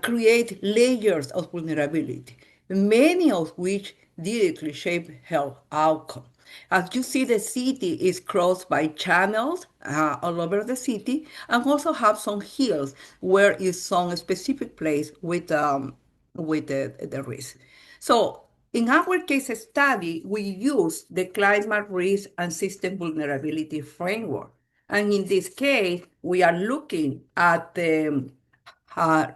create layers of vulnerability, many of which directly shape health outcomes. As you see, the city is crossed by channels all over the city, and also have some hills where is some specific place with the risk. So in our case study, we use the climate risk and system vulnerability framework. And in this case, we are looking at the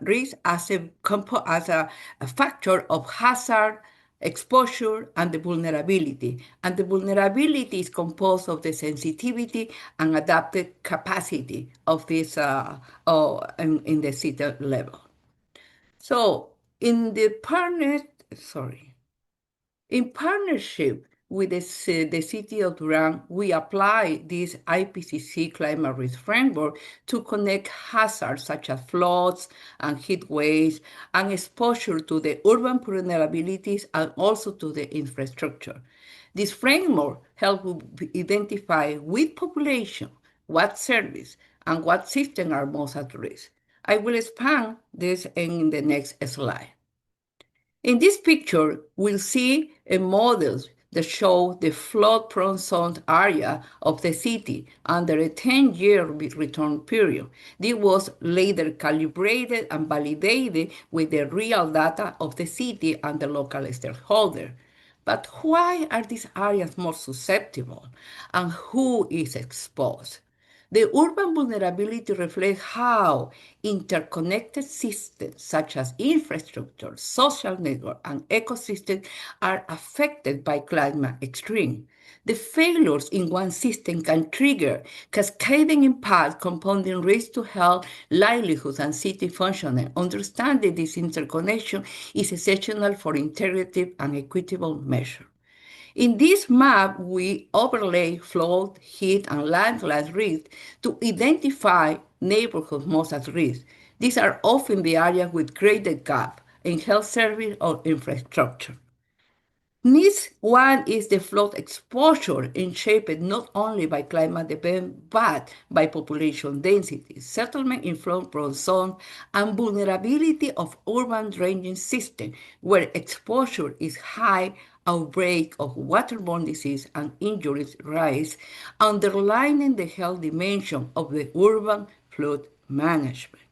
risk as a factor of hazard, exposure, and the vulnerability. And the vulnerability is composed of the sensitivity and adaptive capacity of this in the city level. So in the in partnership with the city of Durham, we apply this IPCC climate risk framework to connect hazards such as floods and heat waves and exposure to the urban vulnerabilities and also to the infrastructure. This framework helps identify which population, what service, and what system are most at risk. I will expand this in the next slide. In this picture, we'll see a model that shows the flood-prone zone area of the city under a 10-year return period. This was later calibrated and validated with the real data of the city and the local stakeholder. But why are these areas more susceptible, and who is exposed? The urban vulnerability reflects how interconnected systems such as infrastructure, social network, and ecosystems are affected by climate extreme. The failures in one system can trigger cascading impact, compounding risk to health, livelihoods, and city functioning. Understanding this interconnection is essential for integrative and equitable measures. In this map, we overlay flood, heat, and landslide risk to identify neighborhoods most at risk. These are often the areas with greater gap in health service or infrastructure. This one is the flood exposure shaped not only by climate event, but by population density, settlement in flood-prone zones, and vulnerability of urban drainage system, where exposure is high, outbreak of waterborne disease and injuries rise, underlining the health dimension of the urban flood management.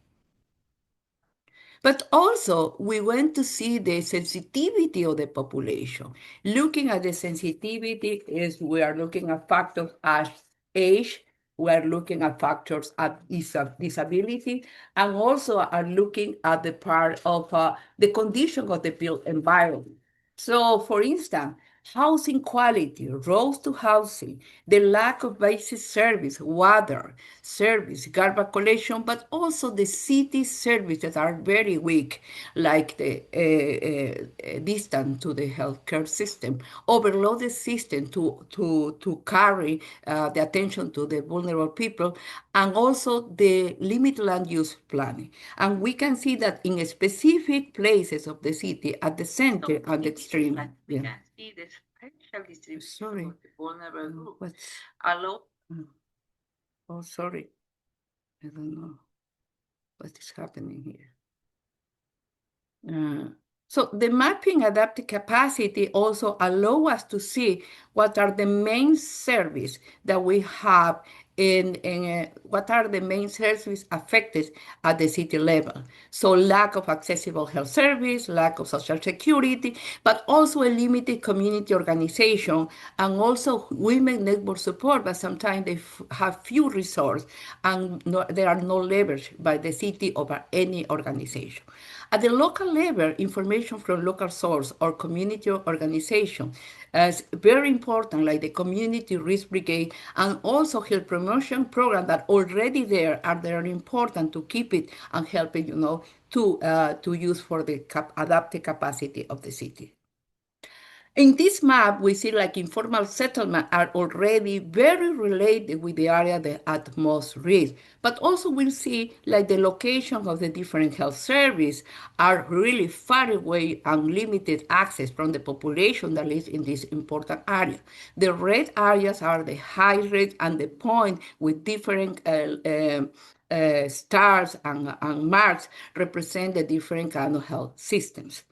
But also, we went to see the sensitivity of the population. Looking at the sensitivity is we are looking at factors as age, we are looking at factors at disability, and also are looking at the part of the condition of the built environment. So, for instance, housing quality, roads to housing, the lack of basic service, water, service, garbage collection, but also the city services are very weak, like the distance to the healthcare system, overloaded system to carry the attention to the vulnerable people, and also the limited land use planning. And we can see that in specific places of the city, at the center and the extreme. We can see the spatial distribution of the vulnerable groups. Oh, sorry. I don't know what is happening here. So the mapping adaptive capacity also allow us to see what are the main services that we have in what are the main services affected at the city level. So lack of accessible health service, lack of social security, but also a limited community organization and also women network support, but sometimes they have few resources and they are not leveraged by the city over any organization. At the local level, information from local source or community organization is very important, like the community risk brigade and also health promotion program that already there are very important to keep it and help it, to use for the adaptive capacity of the city. In this map, we see like informal settlement are already very related with the area that at most risk. But also we'll see like the location of the different health service are really far away and limited access from the population that lives in this important area. The red areas are the high risk and the point with different stars and marks represent the different kind of health systems.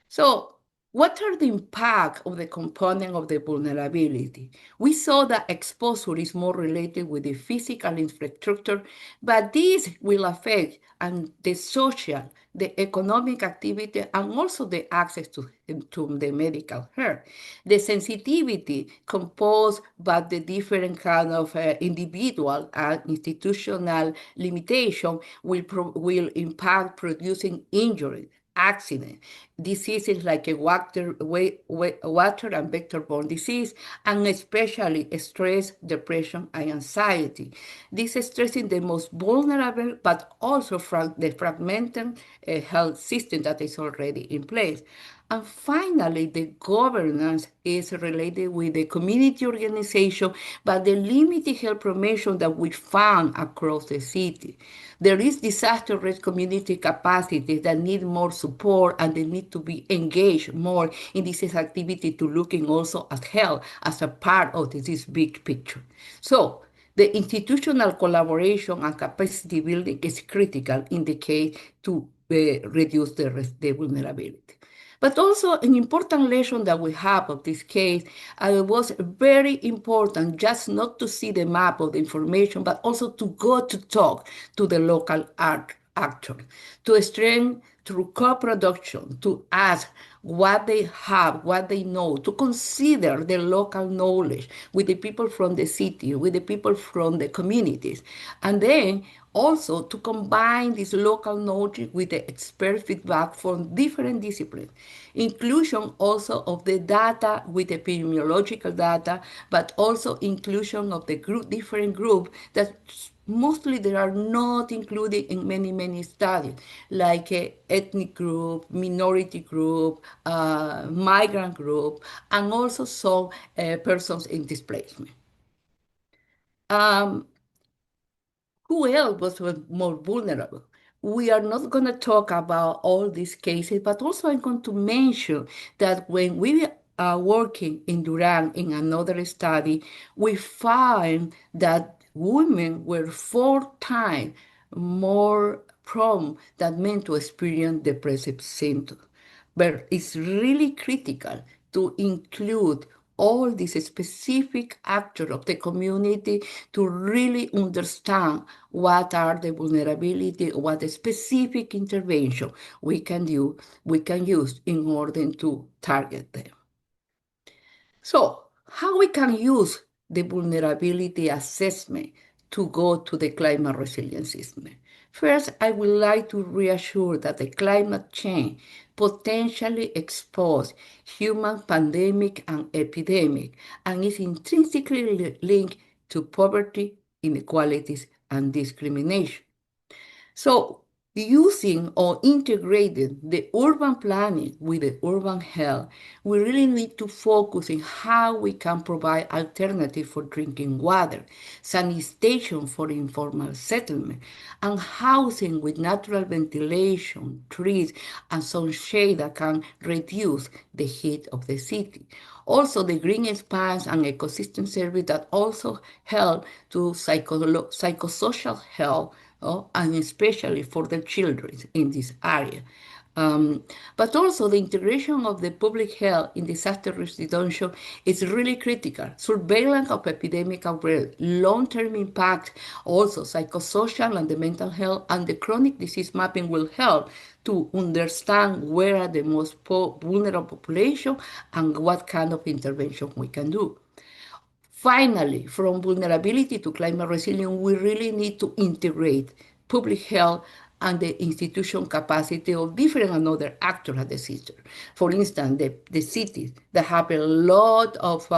So What are the impact of the component of the vulnerability? We saw that exposure is more related with the physical infrastructure, but this will affect and the social, the economic activity, and also the access to the medical care. The sensitivity composed by the different kind of individual and institutional limitation will impact producing injury, accident, diseases like a water and vector-borne disease, and especially stress, depression, and anxiety. This is stressing the most vulnerable, but also from the fragmented health system that is already in place. And finally, the governance is related with the community organization, but the limited health promotion that we found across the city. There is disaster risk community capacity that need more support and they need to be engaged more in this activity to looking also at health as a part of this big picture. So the institutional collaboration and capacity building is critical in the case to reduce the vulnerability. But also an important lesson that we have of this case, it was very important just not to see the map of the information, but also to go to talk to the local actor, to strengthen through co-production, to ask what they have, what they know, to consider the local knowledge with the people from the city, with the people from the communities, and then also to combine this local knowledge with the expert feedback from different disciplines. Inclusion also of the data with epidemiological data, but also inclusion of the different groups that mostly they are not included in many studies, like ethnic group, minority group, migrant group, and also some persons in displacement. Who else was more vulnerable? We are not going to talk about all these cases, but also I'm going to mention that when we are working in Duran in another study, we find that women were 4 times more prone than men to experience depressive symptoms. But it's really critical to include all these specific actors of the community to really understand what are the vulnerability, what the specific intervention we can use in order to target them. So, how we can use the vulnerability assessment to go to the climate resilience assessment? First, I would like to reassure that the climate change potentially expose human pandemic and epidemic and is intrinsically linked to poverty, inequalities, and discrimination. So using or integrating the urban planning with the urban health, we really need to focus on how we can provide alternatives for drinking water, sanitation for informal settlement, and housing with natural ventilation, trees, and some shade that can reduce the heat of the city. Also, the green spans and ecosystem service that also help to psychosocial health, and especially for the children in this area. But also the integration of the public health in disaster risk reduction is really critical. Surveillance of epidemic outbreak, long-term impact, also psychosocial and the mental health and the chronic disease mapping will help to understand where are the most vulnerable population and what kind of intervention we can do. Finally, from vulnerability to climate resilience, we really need to integrate public health and the institution capacity of different another actors at the system. For instance, the cities that have a lot of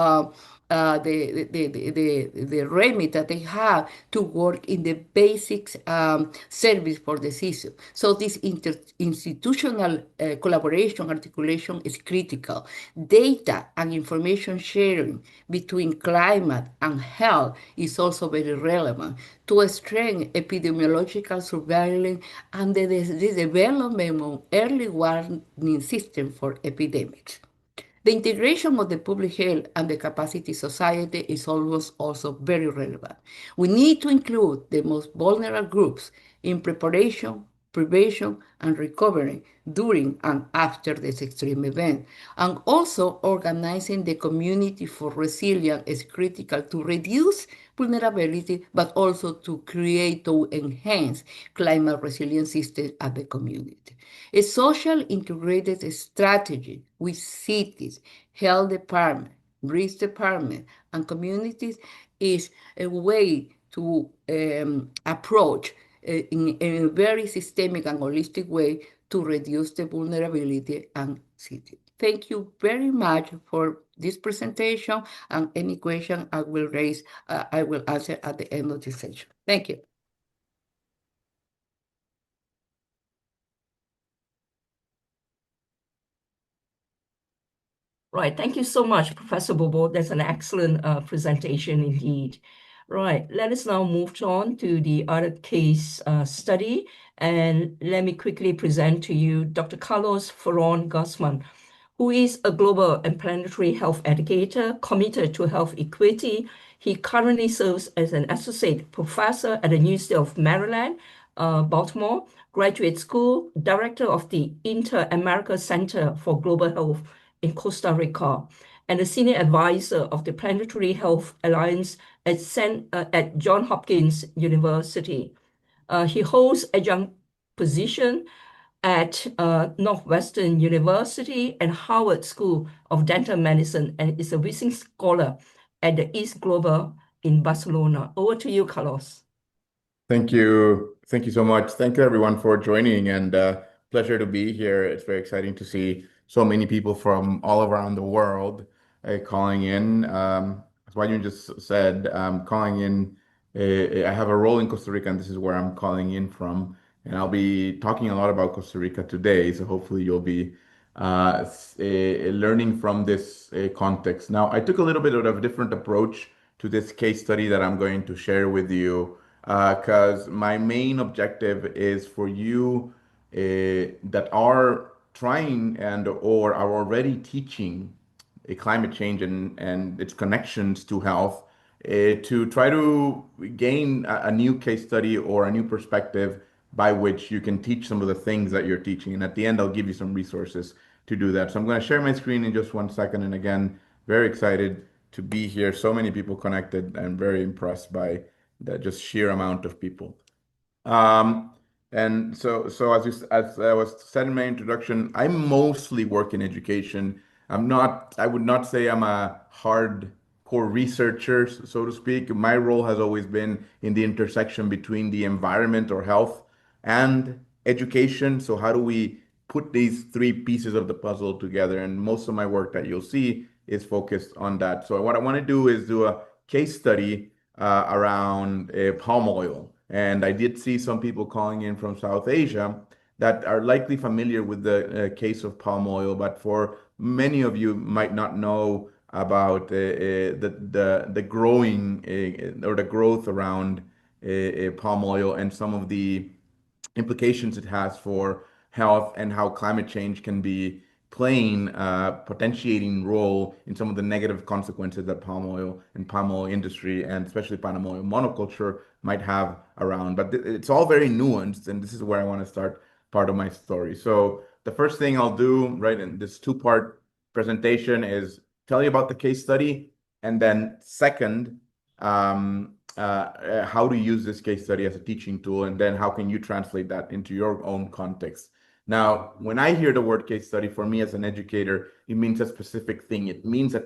the remit that they have to work in the basics service for the system. So this institutional collaboration, articulation is critical. Data and information sharing between climate and health is also very relevant to strengthen epidemiological surveillance and the development of early warning system for epidemics. The integration of the public health and the capacity society is always also very relevant. We need to include the most vulnerable groups in preparation, prevention, and recovery during and after this extreme event. And also, organizing the community for resilience is critical to reduce vulnerability, but also to create, to enhance climate resilient systems at the community. A social integrated strategy with cities, health department, risk department, and communities is a way to approach in a very systemic and holistic way to reduce the vulnerability and city. Thank you very much for this presentation, and any question I will raise, I will answer at the end of this session. Thank you. Right. Thank you so much, Professor Bobo. That's an excellent presentation indeed. Right. Let us now move on to the other case study. And let me quickly present to you Dr. Carlos Ferron Guzman, who is a global and planetary health educator committed to health equity. He currently serves as an associate professor at the University of Maryland, Baltimore Graduate School, director of the Inter-America Center for Global Health in Costa Rica, and a senior advisor of the Planetary Health Alliance at Johns Hopkins University. He holds adjunct position at Northwestern University and Harvard School of Dental Medicine, and is a visiting scholar at the East Global in Barcelona. Over to you, Carlos. Thank you. Thank you so much. Thank you everyone for joining, and pleasure to be here. It's very exciting to see so many people from all around the world calling in. As Wajun just said, calling in. I have a role in Costa Rica, and this is where I'm calling in from. And I'll be talking a lot about Costa Rica today. So hopefully you'll be learning from this context. Now, I took a little bit of a different approach to this case study that I'm going to share with you, because my main objective is for you that are trying and or are already teaching climate change and its connections to health, to try to gain a new case study or a new perspective by which you can teach some of the things that you're teaching. And at the end, I'll give you some resources to do that. So I'm going to share my screen in just 1 second. And again, very excited to be here. So many people connected. I'm very impressed by the just sheer amount of people. And so as I was said in my introduction, I mostly work in education. I would not say I'm a hardcore researcher, so to speak. My role has always been in the intersection between the environment or health and education. So how do we put these three pieces of the puzzle together? And most of my work that you'll see is focused on that. So what I want to do is do a case study around palm oil. And I did see some people calling in from South Asia that are likely familiar with the case of palm oil, but for many of you might not know about the growing or the growth around palm oil and some of the implications it has for health and how climate change can be playing a potentiating role in some of the negative consequences that palm oil and palm oil industry and especially palm oil monoculture might have around. But it's all very nuanced, and this is where I want to start part of my story. So the first thing I'll do, right, in this two-part presentation is tell you about the case study, and then second, how to use this case study as a teaching tool, and then how can you translate that into your own context. Now, when I hear the word case study, for me as an educator, it means a specific thing. It means a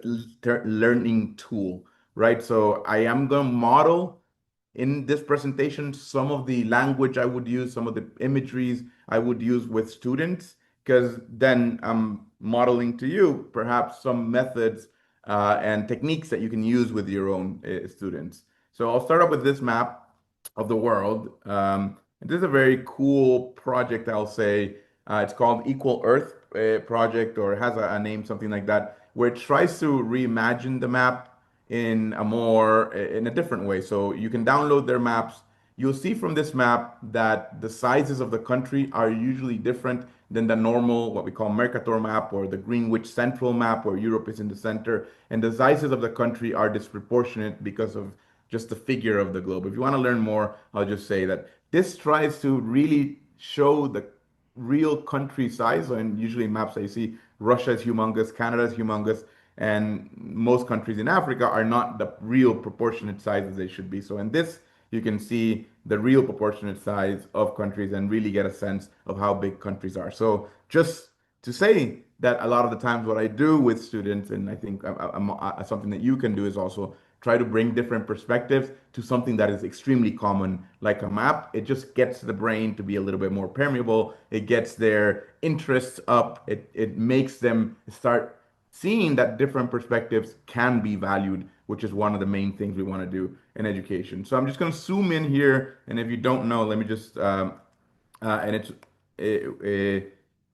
learning tool, right? So I am going to model in this presentation some of the language I would use, some of the imageries I would use with students, because then I'm modeling to you perhaps some methods and techniques that you can use with your own students. So I'll start off with this map of the world. And this is a very cool project, I'll say. It's called Equal Earth Project, or has a name, something like that, where it tries to reimagine the map in a different way. So you can download their maps. You'll see from this map that the sizes of the country are usually different than the normal, what we call Mercator map, or the Greenwich Central map, where Europe is in the center. And the sizes of the country are disproportionate because of just the figure of the globe. If you want to learn more, I'll just say that this tries to really show the real country size. And usually maps I see Russia is humongous, Canada is humongous, and most countries in Africa are not the real proportionate size as they should be. So in this, you can see the real proportionate size of countries and really get a sense of how big countries are. So just to say that a lot of the times what I do with students, and I think something that you can do is also try to bring different perspectives to something that is extremely common, like a map. It just gets the brain to be a little bit more permeable. It gets their interests up. It makes them start seeing that different perspectives can be valued, which is one of the main things we want to do in education. So I'm just going to zoom in here, and if you don't know, let me just and it's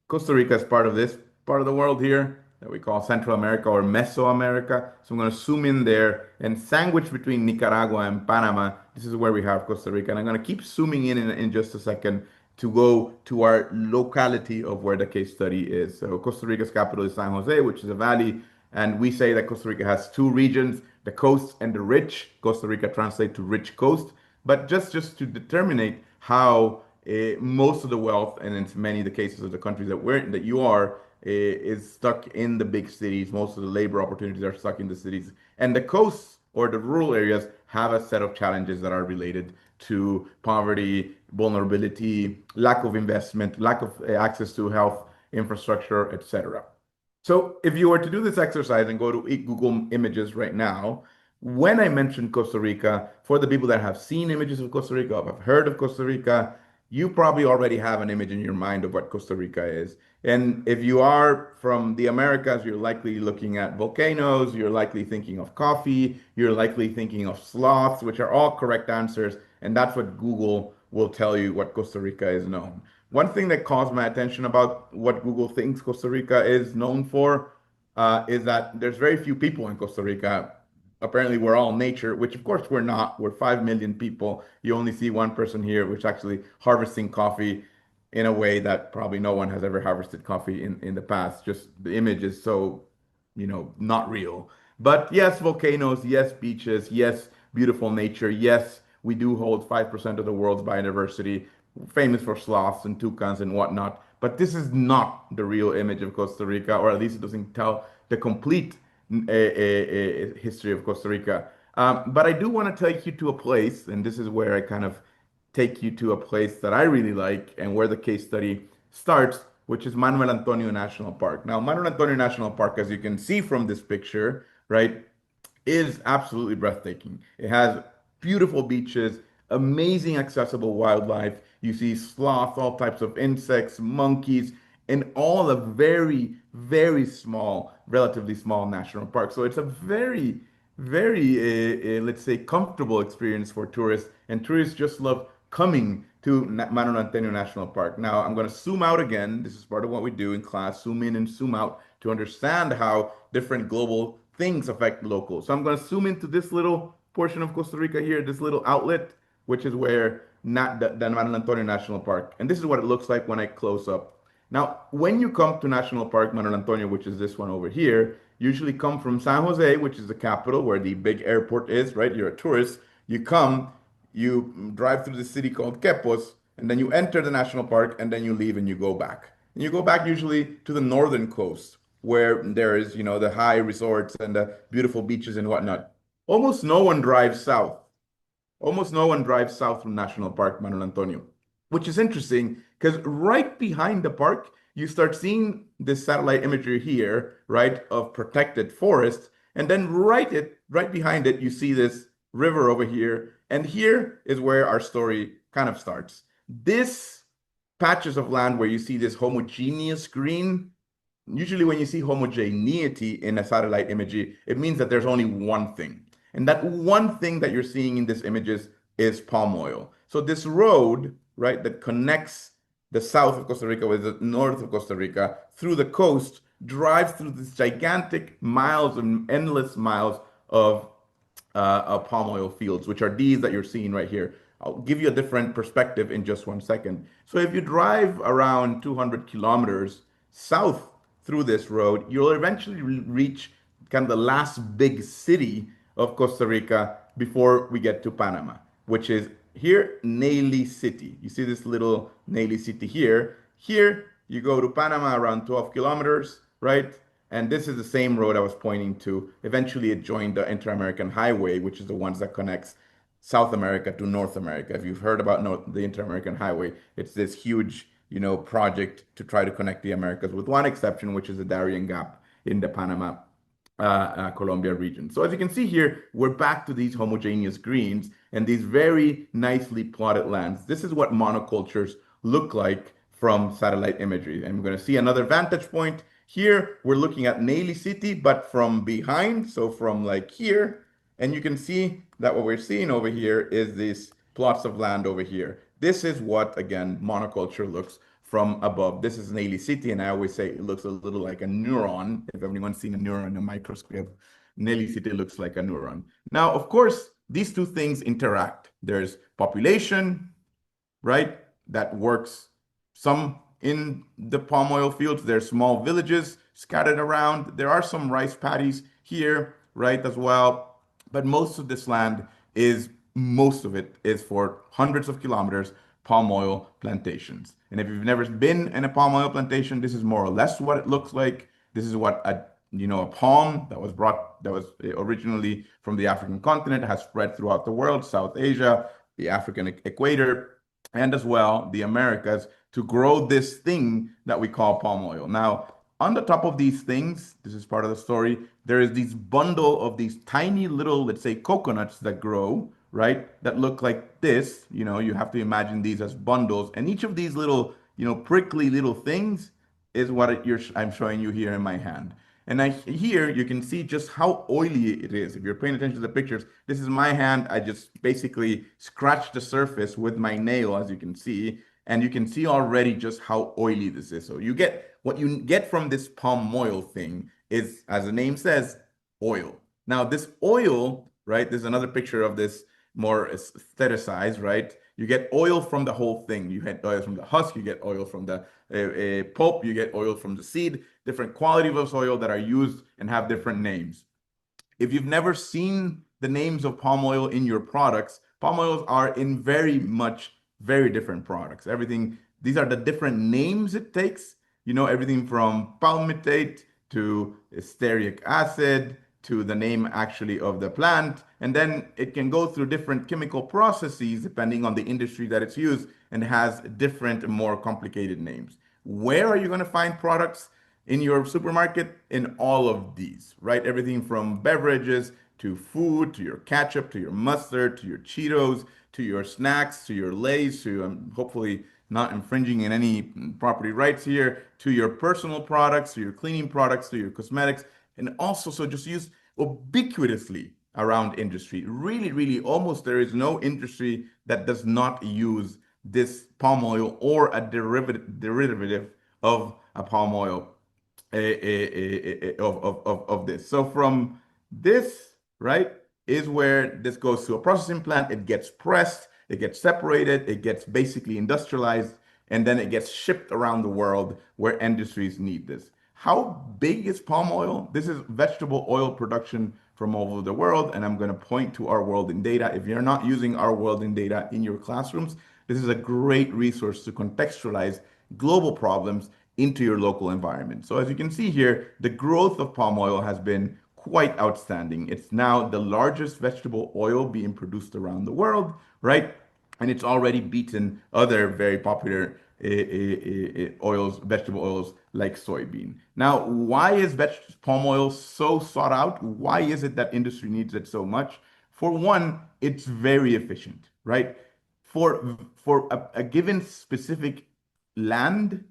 Costa Rica is part of this part of the world here that we call Central America or Mesoamerica. So I'm going to zoom in there and sandwich between Nicaragua and Panama. This is where we have Costa Rica. And I'm going to keep zooming in just a second to go to our locality of where the case study is. So Costa Rica's capital is San Jose, which is a valley. And we say that Costa Rica has two regions, the coast and the rich. Costa Rica translates to rich coast. But just to determine how most of the wealth, and in many of the cases of the countries that you are, is stuck in the big cities. Most of the labor opportunities are stuck in the cities, and the coasts or the rural areas have a set of challenges that are related to poverty, vulnerability, lack of investment, lack of access to health infrastructure, etc. So if you were to do this exercise and go to Google Images right now, when I mentioned Costa Rica, for the people that have seen images of Costa Rica, or have heard of Costa Rica, you probably already have an image in your mind of what Costa Rica is. And if you are from the Americas, you're likely looking at volcanoes, you're likely thinking of coffee, you're likely thinking of sloths, which are all correct answers. And that's what Google will tell you what Costa Rica is known. One thing that calls my attention about what Google thinks Costa Rica is known for is that there's very few people in Costa Rica. Apparently, we're all nature, which of course we're not. We're 5 million people. You only see one person here, which actually harvesting coffee in a way that probably no one has ever harvested coffee in the past. Just the image is so, not real. But yes, volcanoes, yes, beaches, yes, beautiful nature, yes, we do hold 5% of the world's biodiversity, famous for sloths and toucans and whatnot. But this is not the real image of Costa Rica, or at least it doesn't tell the complete history of Costa Rica. But I do want to take you to a place, and this is where I kind of take you to a place that I really like and where the case study starts, which is Manuel Antonio National Park. Now, Manuel Antonio National Park, as you can see from this picture, right, is absolutely breathtaking. It has beautiful beaches, amazing accessible wildlife. You see sloth, all types of insects, monkeys, and all a very, very small, relatively small national park. So it's a very, very, let's say, comfortable experience for tourists, and tourists just love coming to Manuel Antonio National Park. Now, I'm going to zoom out again. This is part of what we do in class, zoom in and zoom out to understand how different global things affect locals. So I'm going to zoom into this little portion of Costa Rica here, this little outlet, which is where the Manuel Antonio National Park. And this is what it looks like when I close up. Now, when you come to National Park Manuel Antonio, which is this one over here, you usually come from San Jose, which is the capital where the big airport is, right? You're a tourist. You come, you drive through the city called Quepos, and then you enter the national park, and then you leave and you go back. And you go back usually to the northern coast, where there is, the high resorts and the beautiful beaches and whatnot. Almost no one drives south. Almost no one drives south from National Park Manuel Antonio, which is interesting because right behind the park, you start seeing this satellite imagery here, right, of protected forest. And then right behind it, you see this river over here. And here is where our story kind of starts. This patches of land where you see this homogeneous green, usually when you see homogeneity in a satellite imagery, it means that there's only one thing. And that one thing that you're seeing in these images is palm oil. So this road, right, that connects the south of Costa Rica with the north of Costa Rica through the coast drives through this gigantic miles and endless miles of palm oil fields, which are these that you're seeing right here. I'll give you a different perspective in just 1 second. So if you drive around 200 kilometers south through this road, you'll eventually reach kind of the last big city of Costa Rica before we get to Panama, which is here, Naily City. You see this little Naily City here. Here, you go to Panama around 12 kilometers, right? And this is the same road I was pointing to. Eventually, it joined the Inter-American Highway, which is the ones that connects South America to North America. If you've heard about the Inter-American Highway, it's this huge, project to try to connect the Americas, with one exception, which is the Darien Gap in the Panama Colombia region. So as you can see here, we're back to these homogeneous greens and these very nicely plotted lands. This is what monocultures look like from satellite imagery. And we're going to see another vantage point. Here, we're looking at Naily City, but from behind, so from like here, and you can see that what we're seeing over here is these plots of land over here. This is what, again, monoculture looks from above. This is Naily City, and I always say it looks a little like a neuron. If anyone's seen a neuron in a microscope, Naily City looks like a neuron. Now, of course, these two things interact. There's population, right, that works some in the palm oil fields. There's small villages scattered around. There are some rice paddies here, right, as well. But most of this land most of it is for hundreds of kilometers palm oil plantations. And if you've never been in a palm oil plantation, this is more or less what it looks like. This is what a palm that was originally from the African continent, has spread throughout the world, South Asia, the African equator, and as well the Americas, to grow this thing that we call palm oil. Now, on the top of these things, this is part of the story, there is this bundle of these tiny little, let's say, coconuts that grow, right? That look like this. You have to imagine these as bundles. And each of these little, prickly little things is what I'm showing you here in my hand. And here you can see just how oily it is. If you're paying attention to the pictures, this is my hand. I just basically scratched the surface with my nail, as you can see. And you can see already just how oily this is. So what you get from this palm oil thing is, as the name says, oil. Now, this oil, right? There's another picture of this more aestheticized, right? You get oil from the whole thing. You get oil from the husk, you get oil from the pulp, you get oil from the seed, different quality of oil that are used and have different names. If you've never seen the names of palm oil in your products, palm oils are in very different products. These are the different names it takes, everything from palmitate to stearic acid to the name actually of the plant. And then it can go through different chemical processes depending on the industry that it's used, and has different, more complicated names. Where are you going to find products in your supermarket? In all of these, right? Everything from beverages to food, to your ketchup, to your mustard, to your Cheetos, to your snacks, to your Lay's, to hopefully not infringing in any property rights here, to your personal products, to your cleaning products, to your cosmetics, and also so just used ubiquitously around industry. Really, really, almost there is no industry that does not use this palm oil or a derivative of a palm oil of this. So from this, right, is where this goes to a processing plant. It gets pressed, it gets separated, it gets basically industrialized, and then it gets shipped around the world where industries need this. How big is palm oil? This is vegetable oil production from all over the world, and I'm going to point to Our World in Data. If you're not using Our World in Data in your classrooms, this is a great resource to contextualize global problems into your local environment. So as you can see here, the growth of palm oil has been quite outstanding. It's now the largest vegetable oil being produced around the world, right? And it's already beaten other very popular vegetable oils like soybean. Now, why is palm oil so sought out? Why is it that industry needs it so much? For one, it's very efficient, right? For a given specific land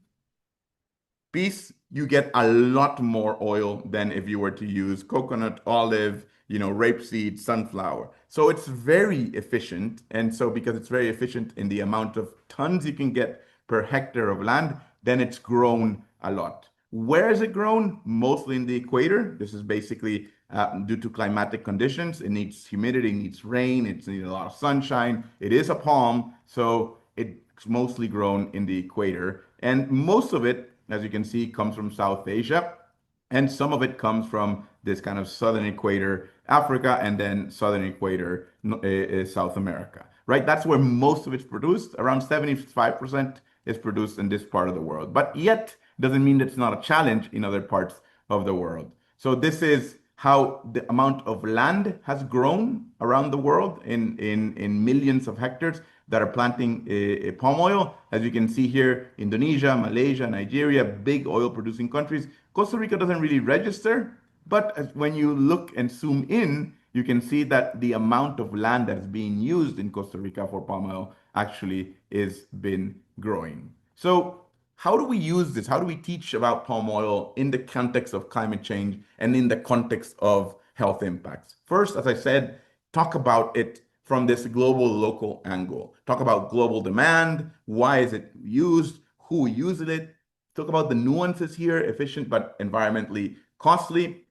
piece, you get a lot more oil than if you were to use coconut, olive, rapeseed, sunflower. So it's very efficient. And so because it's very efficient in the amount of tons you can get per hectare of land, then it's grown a lot. Where is it grown? Mostly in the equator. This is basically due to climatic conditions. It needs humidity, it needs rain, it needs a lot of sunshine. It is a palm, so it's mostly grown in the equator. And most of it, as you can see, comes from South Asia. And some of it comes from this kind of southern equator, Africa, and then southern equator, South America. right? That's where most of it's produced. Around 75% is produced in this part of the world. But yet, doesn't mean that it's not a challenge in other parts of the world. So this is how the amount of land has grown around the world in millions of hectares that are planting palm oil. As you can see here, Indonesia, Malaysia, Nigeria, big oil producing countries. Costa Rica doesn't really register, but when you look and zoom in, you can see that the amount of land that's being used in Costa Rica for palm oil actually is been growing. So how do we use this? How do we teach about palm oil in the context of climate change and in the context of health impacts? First, as I said, talk about it from this global local angle. Talk about global demand, why is it used, who uses it. Talk about the nuances here, efficient but environmentally costly.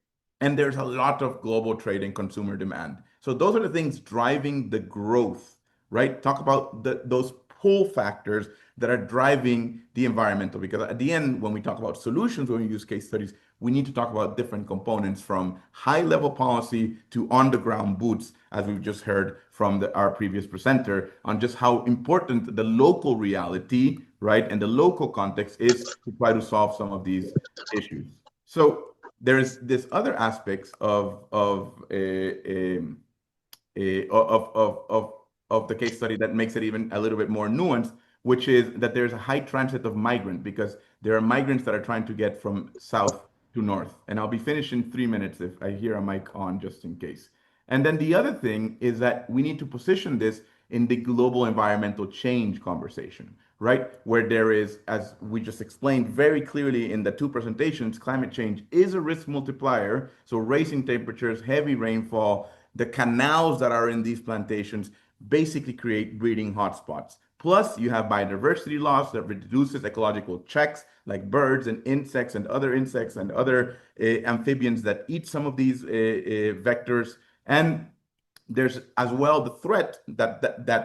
And there's a lot of global trade and consumer demand. So those are the things driving the growth, right? Talk about those pull factors that are driving the environmental. Because at the end, when we talk about solutions, when we use case studies, we need to talk about different components from high level policy to on the ground boots, as we've just heard from our previous presenter, on just how important the local reality, right, and the local context is to try to solve some of these issues. So there's this other aspects of the case study that makes it even a little bit more nuanced, which is that there's a high transit of migrant because there are migrants that are trying to get from south to north. And I'll be finished in 3 minutes if I hear a mic on, just in case. And then the other thing is that we need to position this in the global environmental change conversation, right? Where there is, as we just explained very clearly in the two presentations, climate change is a risk multiplier. So raising temperatures, heavy rainfall, the canals that are in these plantations basically create breeding hotspots. Plus, you have biodiversity loss that reduces ecological checks like birds and insects and other amphibians that eat some of these vectors. And there's as well the threat that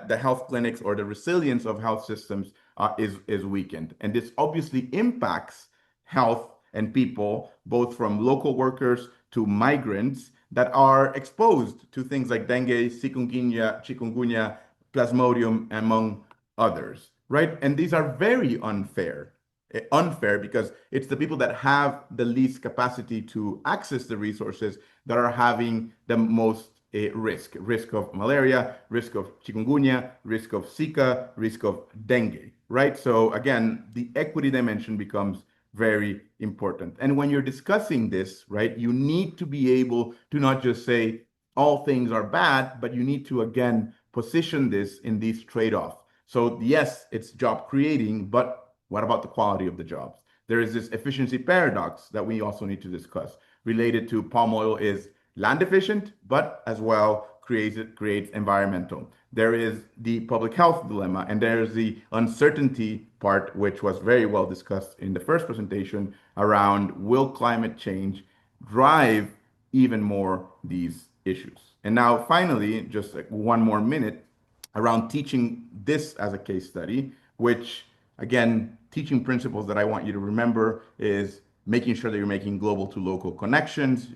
the health clinics or the resilience of health systems is weakened. And this obviously impacts health and people, both from local workers to migrants that are exposed to things like dengue, chikungunya, plasmodium, among others, right? And these are very unfair. Unfair because it's the people that have the least capacity to access the resources that are having the most risk of malaria, risk of chikungunya, risk of Zika, risk of dengue, right? So again, the equity dimension becomes very important. And when you're discussing this, right, you need to be able to not just say all things are bad, but you need to, again, position this in these trade-offs. So yes, it's job creating, but what about the quality of the jobs? There is this efficiency paradox that we also need to discuss related to palm oil is land efficient, but as well creates environmental. There is the public health dilemma, and there's the uncertainty part, which was very well discussed in the first presentation around will climate change drive even more these issues. And now finally, just like 1 more minute around teaching this as a case study, which again, teaching principles that I want you to remember is making sure that you're making global to local connections,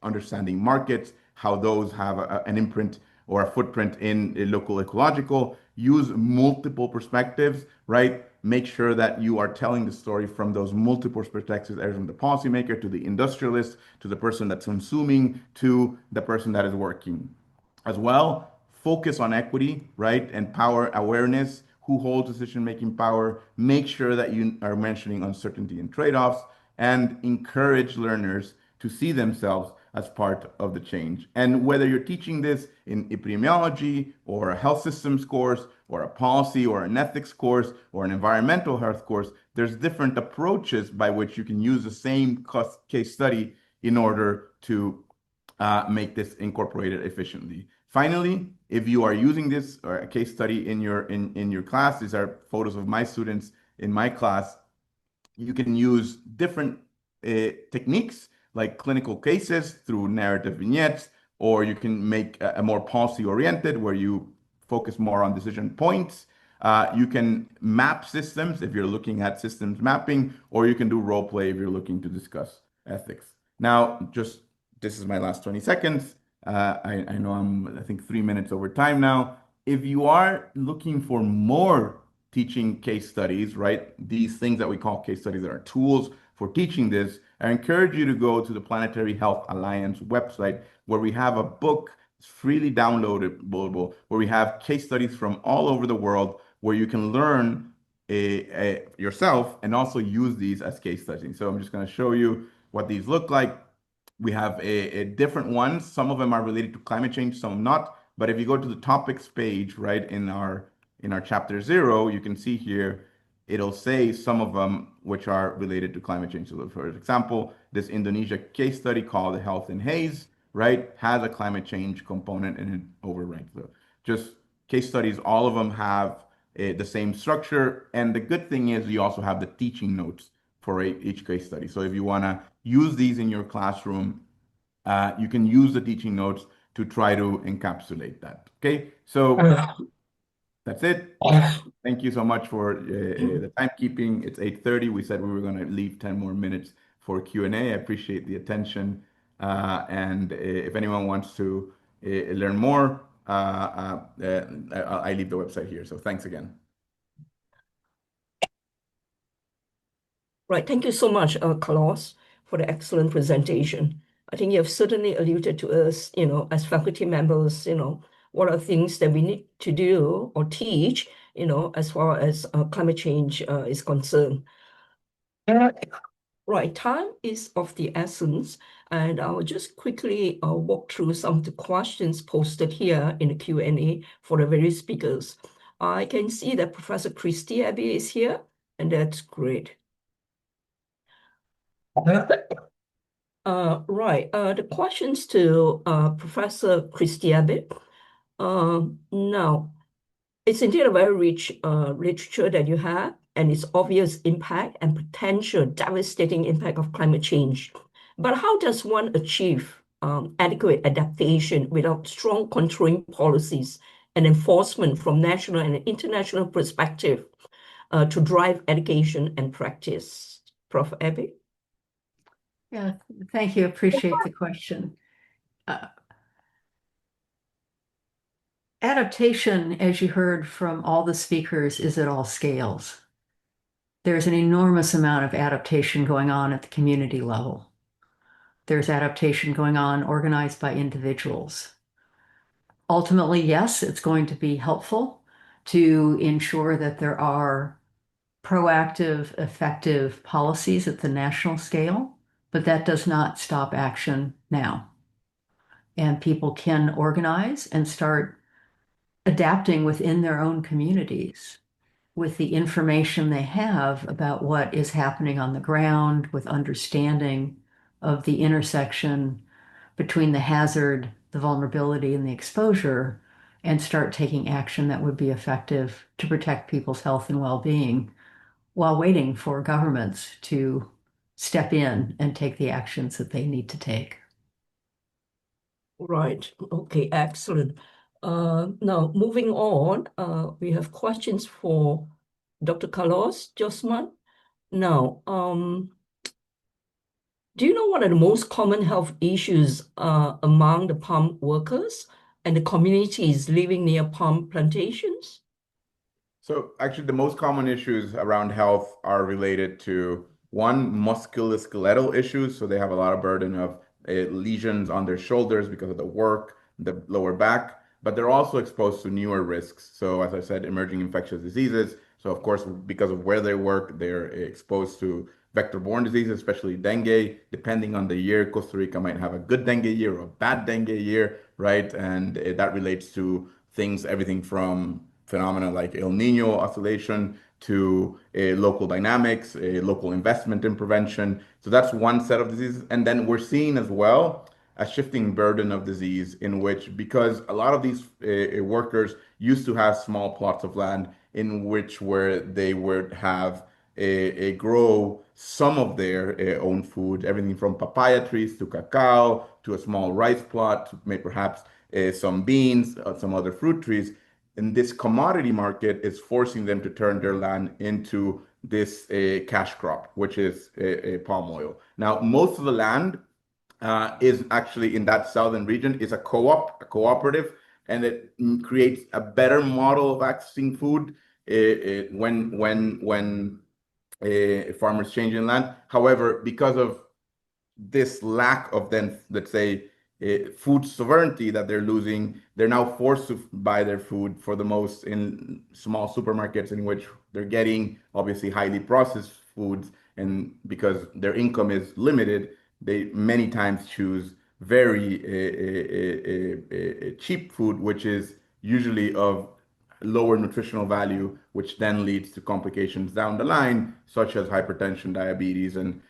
understanding markets, how those have an imprint or a footprint in a local ecological, use multiple perspectives, right? Make sure that you are telling the story from those multiple perspectives, from the policymaker to the industrialist, to the person that's consuming, to the person that is working. As well, focus on equity, right? And power awareness, who holds decision-making power, make sure that you are mentioning uncertainty and trade-offs, and encourage learners to see themselves as part of the change. And whether you're teaching this in epidemiology or a health systems course or a policy or an ethics course or an environmental health course, there's different approaches by which you can use the same case study in order to make this incorporated efficiently. Finally, if you are using this or a case study in your class, these are photos of my students in my class, you can use different techniques like clinical cases through narrative vignettes, or you can make a more policy oriented where you focus more on decision points. You can map systems if you're looking at systems mapping, or you can do role play if you're looking to discuss ethics. Now, this is my last 20 seconds. I know I think 3 minutes over time now. if you are looking for more teaching case studies, right? These things that we call case studies that are tools for teaching this, I encourage you to go to the Planetary Health Alliance website where we have a book. It's freely downloadable, where we have case studies from all over the world where you can learn yourself and also use these as case studies. So I'm just going to show you what these look like. We have a different ones. Some of them are related to climate change, some not. But if you go to the topics page, right, in our chapter 0, you can see here it'll say some of them which are related to climate change. So for example, this Indonesia case study called Health in Haze, right, has a climate change component in it overranked. So just case studies, all of them have the same structure. And the good thing is you also have the teaching notes for each case study. So if you want to use these in your classroom, you can use the teaching notes to try to encapsulate that. Okay, so that's it. Thank you so much for the timekeeping. It's 8:30. We said we were going to leave 10 more minutes for Q&A. I appreciate the attention. And if anyone wants to learn more, I leave the website here. So thanks again. Right. Thank you so much, Carlos, for the excellent presentation. I think you have certainly alluded to us, as faculty members, what are things that we need to do or teach, as far as climate change is concerned. Right. Time is of the essence, and I'll just quickly walk through some of the questions posted here in the Q&A for the various speakers. I can see that Professor Christy Abbey is here, and that's great. Right. The questions to Professor Christy Abbey. Now, it's indeed a very rich literature that you have, and its obvious impact and potential devastating impact of climate change. But how does one achieve adequate adaptation without strong controlling policies and enforcement from national and international perspective to drive education and practice? Prof. Abbey? Yeah, thank you. Appreciate the question. Adaptation, as you heard from all the speakers, is at all scales. There's an enormous amount of adaptation going on at the community level. There's adaptation going on organized by individuals. Ultimately, yes, it's going to be helpful to ensure that there are proactive, effective policies at the national scale, but that does not stop action now. And people can organize and start adapting within their own communities with the information they have about what is happening on the ground, with understanding of the intersection between the hazard, the vulnerability, and the exposure, and start taking action that would be effective to protect people's health and well-being while waiting for governments to step in and take the actions that they need to take. Right. Okay, excellent. Now, moving on, we have questions for Dr. Carlos Josman. Now, do you know what are the most common health issues among the palm workers and the communities living near palm plantations? So actually, the most common issues around health are related to one, musculoskeletal issues. So they have a lot of burden of lesions on their shoulders because of the work, the lower back, but they're also exposed to newer risks. So as I said, emerging infectious diseases. So of course, because of where they work, they're exposed to vector-borne diseases, especially dengue. Depending on the year, Costa Rica might have a good dengue year or a bad dengue year, right? And that relates to things, everything from phenomena like El Nino oscillation to local dynamics, local investment in prevention. So that's one set of diseases. And then we're seeing as well a shifting burden of disease in which, because a lot of these workers used to have small plots of land in which where they would have grow some of their own food, everything from papaya trees to cacao to a small rice plot, to maybe perhaps some beans, some other fruit trees. And this commodity market is forcing them to turn their land into this cash crop, which is palm oil. Now, most of the land is actually in that southern region is a co-op, a cooperative, and it creates a better model of accessing food when farmers change in land. However, because of this lack of then, let's say, food sovereignty that they're losing, they're now forced to buy their food for the most in small supermarkets in which they're getting obviously highly processed foods. And because their income is limited, they many times choose very cheap food, which is usually of lower nutritional value, which then leads to complications down the line, such as hypertension, diabetes, and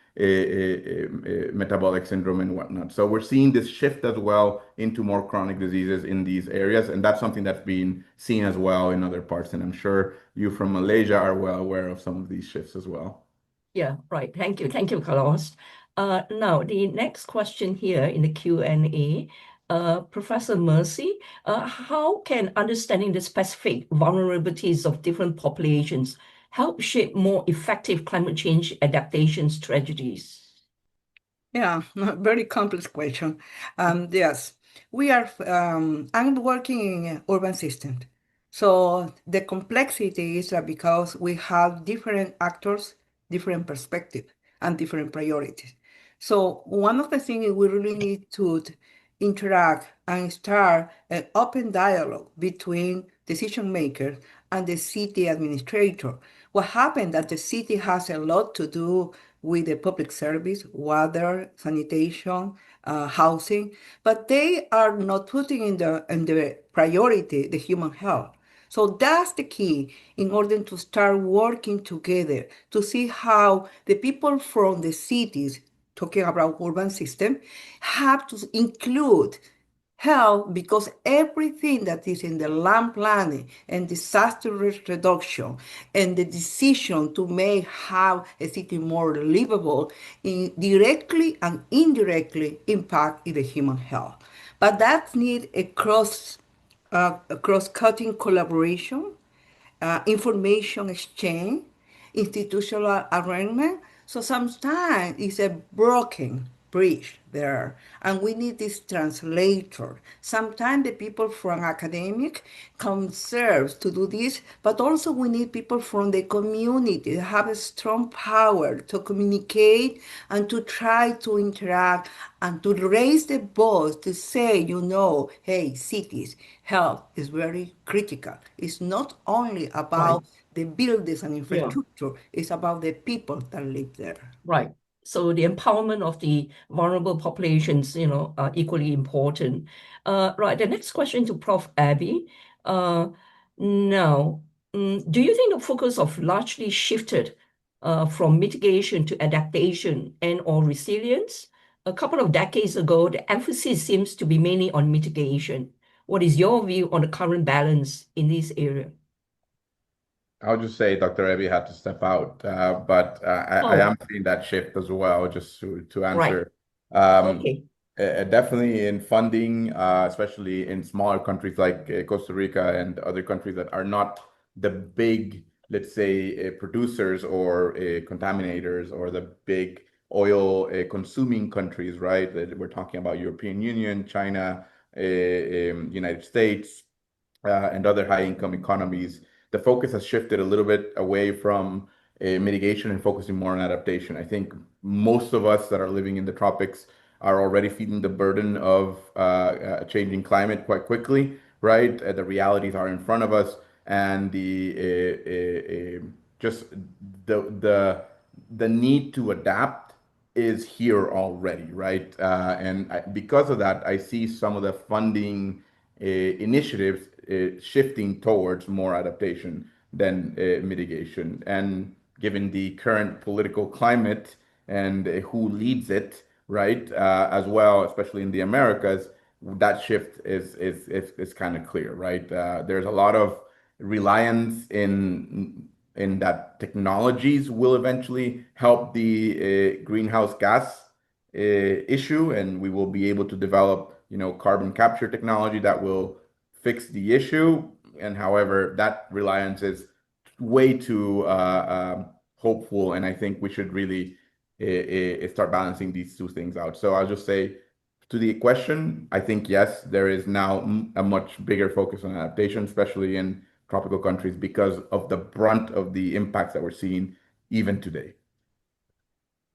metabolic syndrome and whatnot. So we're seeing this shift as well into more chronic diseases in these areas, and that's something that's been seen as well in other parts. And I'm sure you from Malaysia are well aware of some of these shifts as well. Yeah, right. Thank you. Thank you, Carlos. Now, the next question here in the Q&A, Professor Mercy, how can understanding the specific vulnerabilities of different populations help shape more effective climate change adaptation strategies? Yeah, very complex question. Yes, we are. I'm working in urban systems, so the complexity is that because we have different actors, different perspectives, and different priorities. So one of the things we really need to interact and start an open dialogue between decision makers and the city administrator. What happened that the city has a lot to do with the public service, water, sanitation, housing, but they are not putting in the priority the human health. So that's the key in order to start working together to see how the people from the cities, talking about urban system, have to include health because everything that is in the land planning and disaster risk reduction and the decision to make how a city more livable directly and indirectly impact the human health. But that needs a cross-cutting collaboration, information exchange, institutional arrangement. So sometimes it's a broken bridge there, and we need this translator. Sometimes the people from academic come serve to do this, but also we need people from the community that have a strong power to communicate and to try to interact and to raise the voice to say, hey, cities, health is very critical. It's not only Right. about the buildings and Yeah. infrastructure, it's about the people that live there. Right. So the empowerment of the vulnerable populations, are equally important. Right. The next question to Prof. Abby. Now, do you think the focus of largely shifted from mitigation to adaptation and or resilience? A couple of decades ago, the emphasis seems to be mainly on mitigation. What is your view on the current balance in this area? I'll just say Dr. Ebi had to step out, but I Oh, am seeing that shift as well, just to right. answer. Um, Okay. Definitely in funding, especially in smaller countries like Costa Rica and other countries that are not the big, let's say, producers or contaminators or the big oil consuming countries, right? That we're talking about European Union, China, United States and other high income economies, the focus has shifted a little bit away from mitigation and focusing more on adaptation. I think most of us that are living in the tropics are already feeling the burden of changing climate quite quickly, right? The realities are in front of us, and just the need to adapt is here already, right? Because of that, I see some of the funding initiatives shifting towards more adaptation than mitigation. And given the current political climate and who leads it, right, as well, especially in the Americas, that shift is kind of clear, right? There's a lot of reliance in that technologies will eventually help the greenhouse gas issue, and we will be able to develop, carbon capture technology that will fix the issue. And however, that reliance is way too hopeful, and I think we should really start balancing these two things out. So I'll just say To the question, I think yes, there is now a much bigger focus on adaptation, especially in tropical countries, because of the brunt of the impacts that we're seeing even today.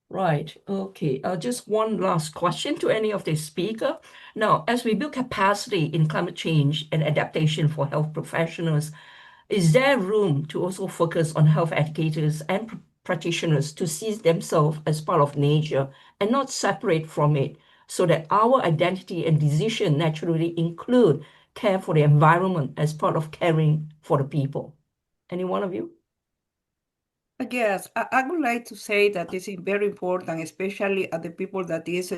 Right. Okay. Just one last question to any of the speaker. Now, as we build capacity in climate change and adaptation for health professionals, is there room to also focus on health educators and practitioners to see themselves as part of nature and not separate from it, so that our identity and decision naturally include care for the environment as part of caring for the people? Any one of you? Yes, I would like to say that this is very important, especially at the people that is,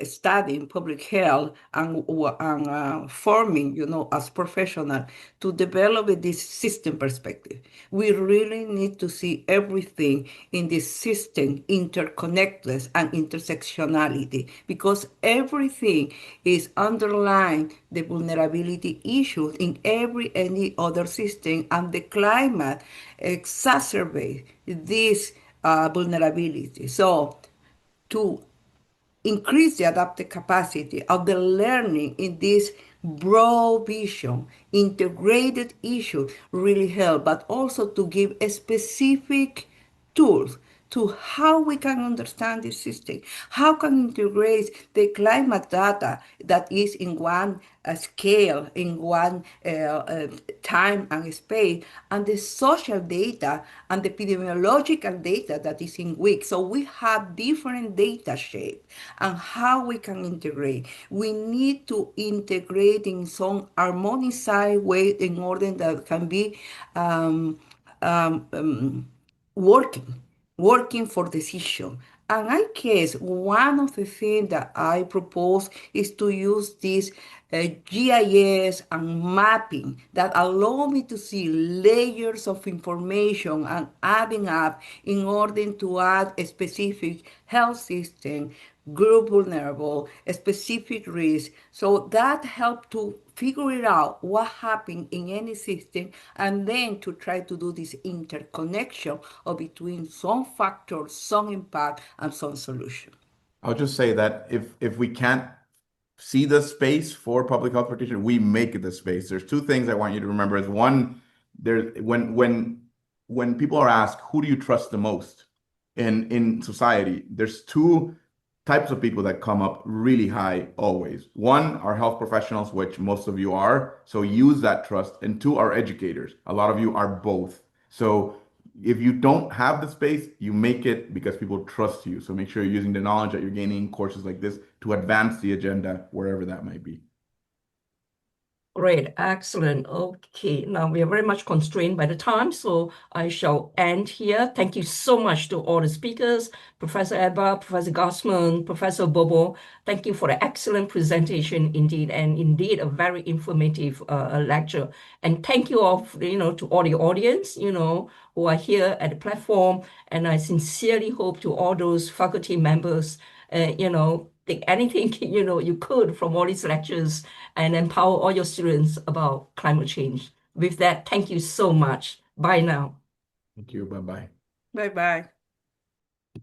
studying public health and forming, as professional to develop this system perspective. We really need to see everything in this system interconnectedness and intersectionality because everything is underlying the vulnerability issues in any other system, and the climate exacerbate this vulnerability. So to increase the adaptive capacity of the learning in this broad vision, integrated issue really help, but also to give a specific tools to how we can understand this system, how can integrate the climate data that is in one scale, in one time and space, and the social data and the epidemiological data that is in weeks. So we have different data shape and how we can integrate. We need to integrate in some harmonized way in order that can be um, um, um, working, working for decision. And I guess one of the things that I propose is to use this GIS and mapping that allow me to see layers of information and adding up in order to add a specific health system, group vulnerable, a specific risk. So that helped to figure it out what happened in any system and then to try to do this interconnection of between some factors, some impact, and some solution. I'll just say that if we can't see the space for public health practitioner, we make the space. There's two things I want you to remember. Is one, there when people are asked who do you trust the most in society, there's two types of people that come up really high always. One are health professionals, which most of you are, so use that trust. And two are educators. A lot of you are both. So if you don't have the space, you make it because people trust you. So make sure you're using the knowledge that you're gaining in courses like this to advance the agenda wherever that might be. Great, excellent. Okay, now we are very much constrained by the time, so I shall end here. Thank you so much to all the speakers, Professor Ebba, Professor Gossman, Professor Bobo. Thank you for the excellent presentation indeed, and indeed a very informative lecture. And thank you all, to all the audience, who are here at the platform. And I sincerely hope to all those faculty members, take anything, you could from all these lectures and empower all your students about climate change. With that, thank you so much. Bye now. Thank you. Bye bye. Bye bye.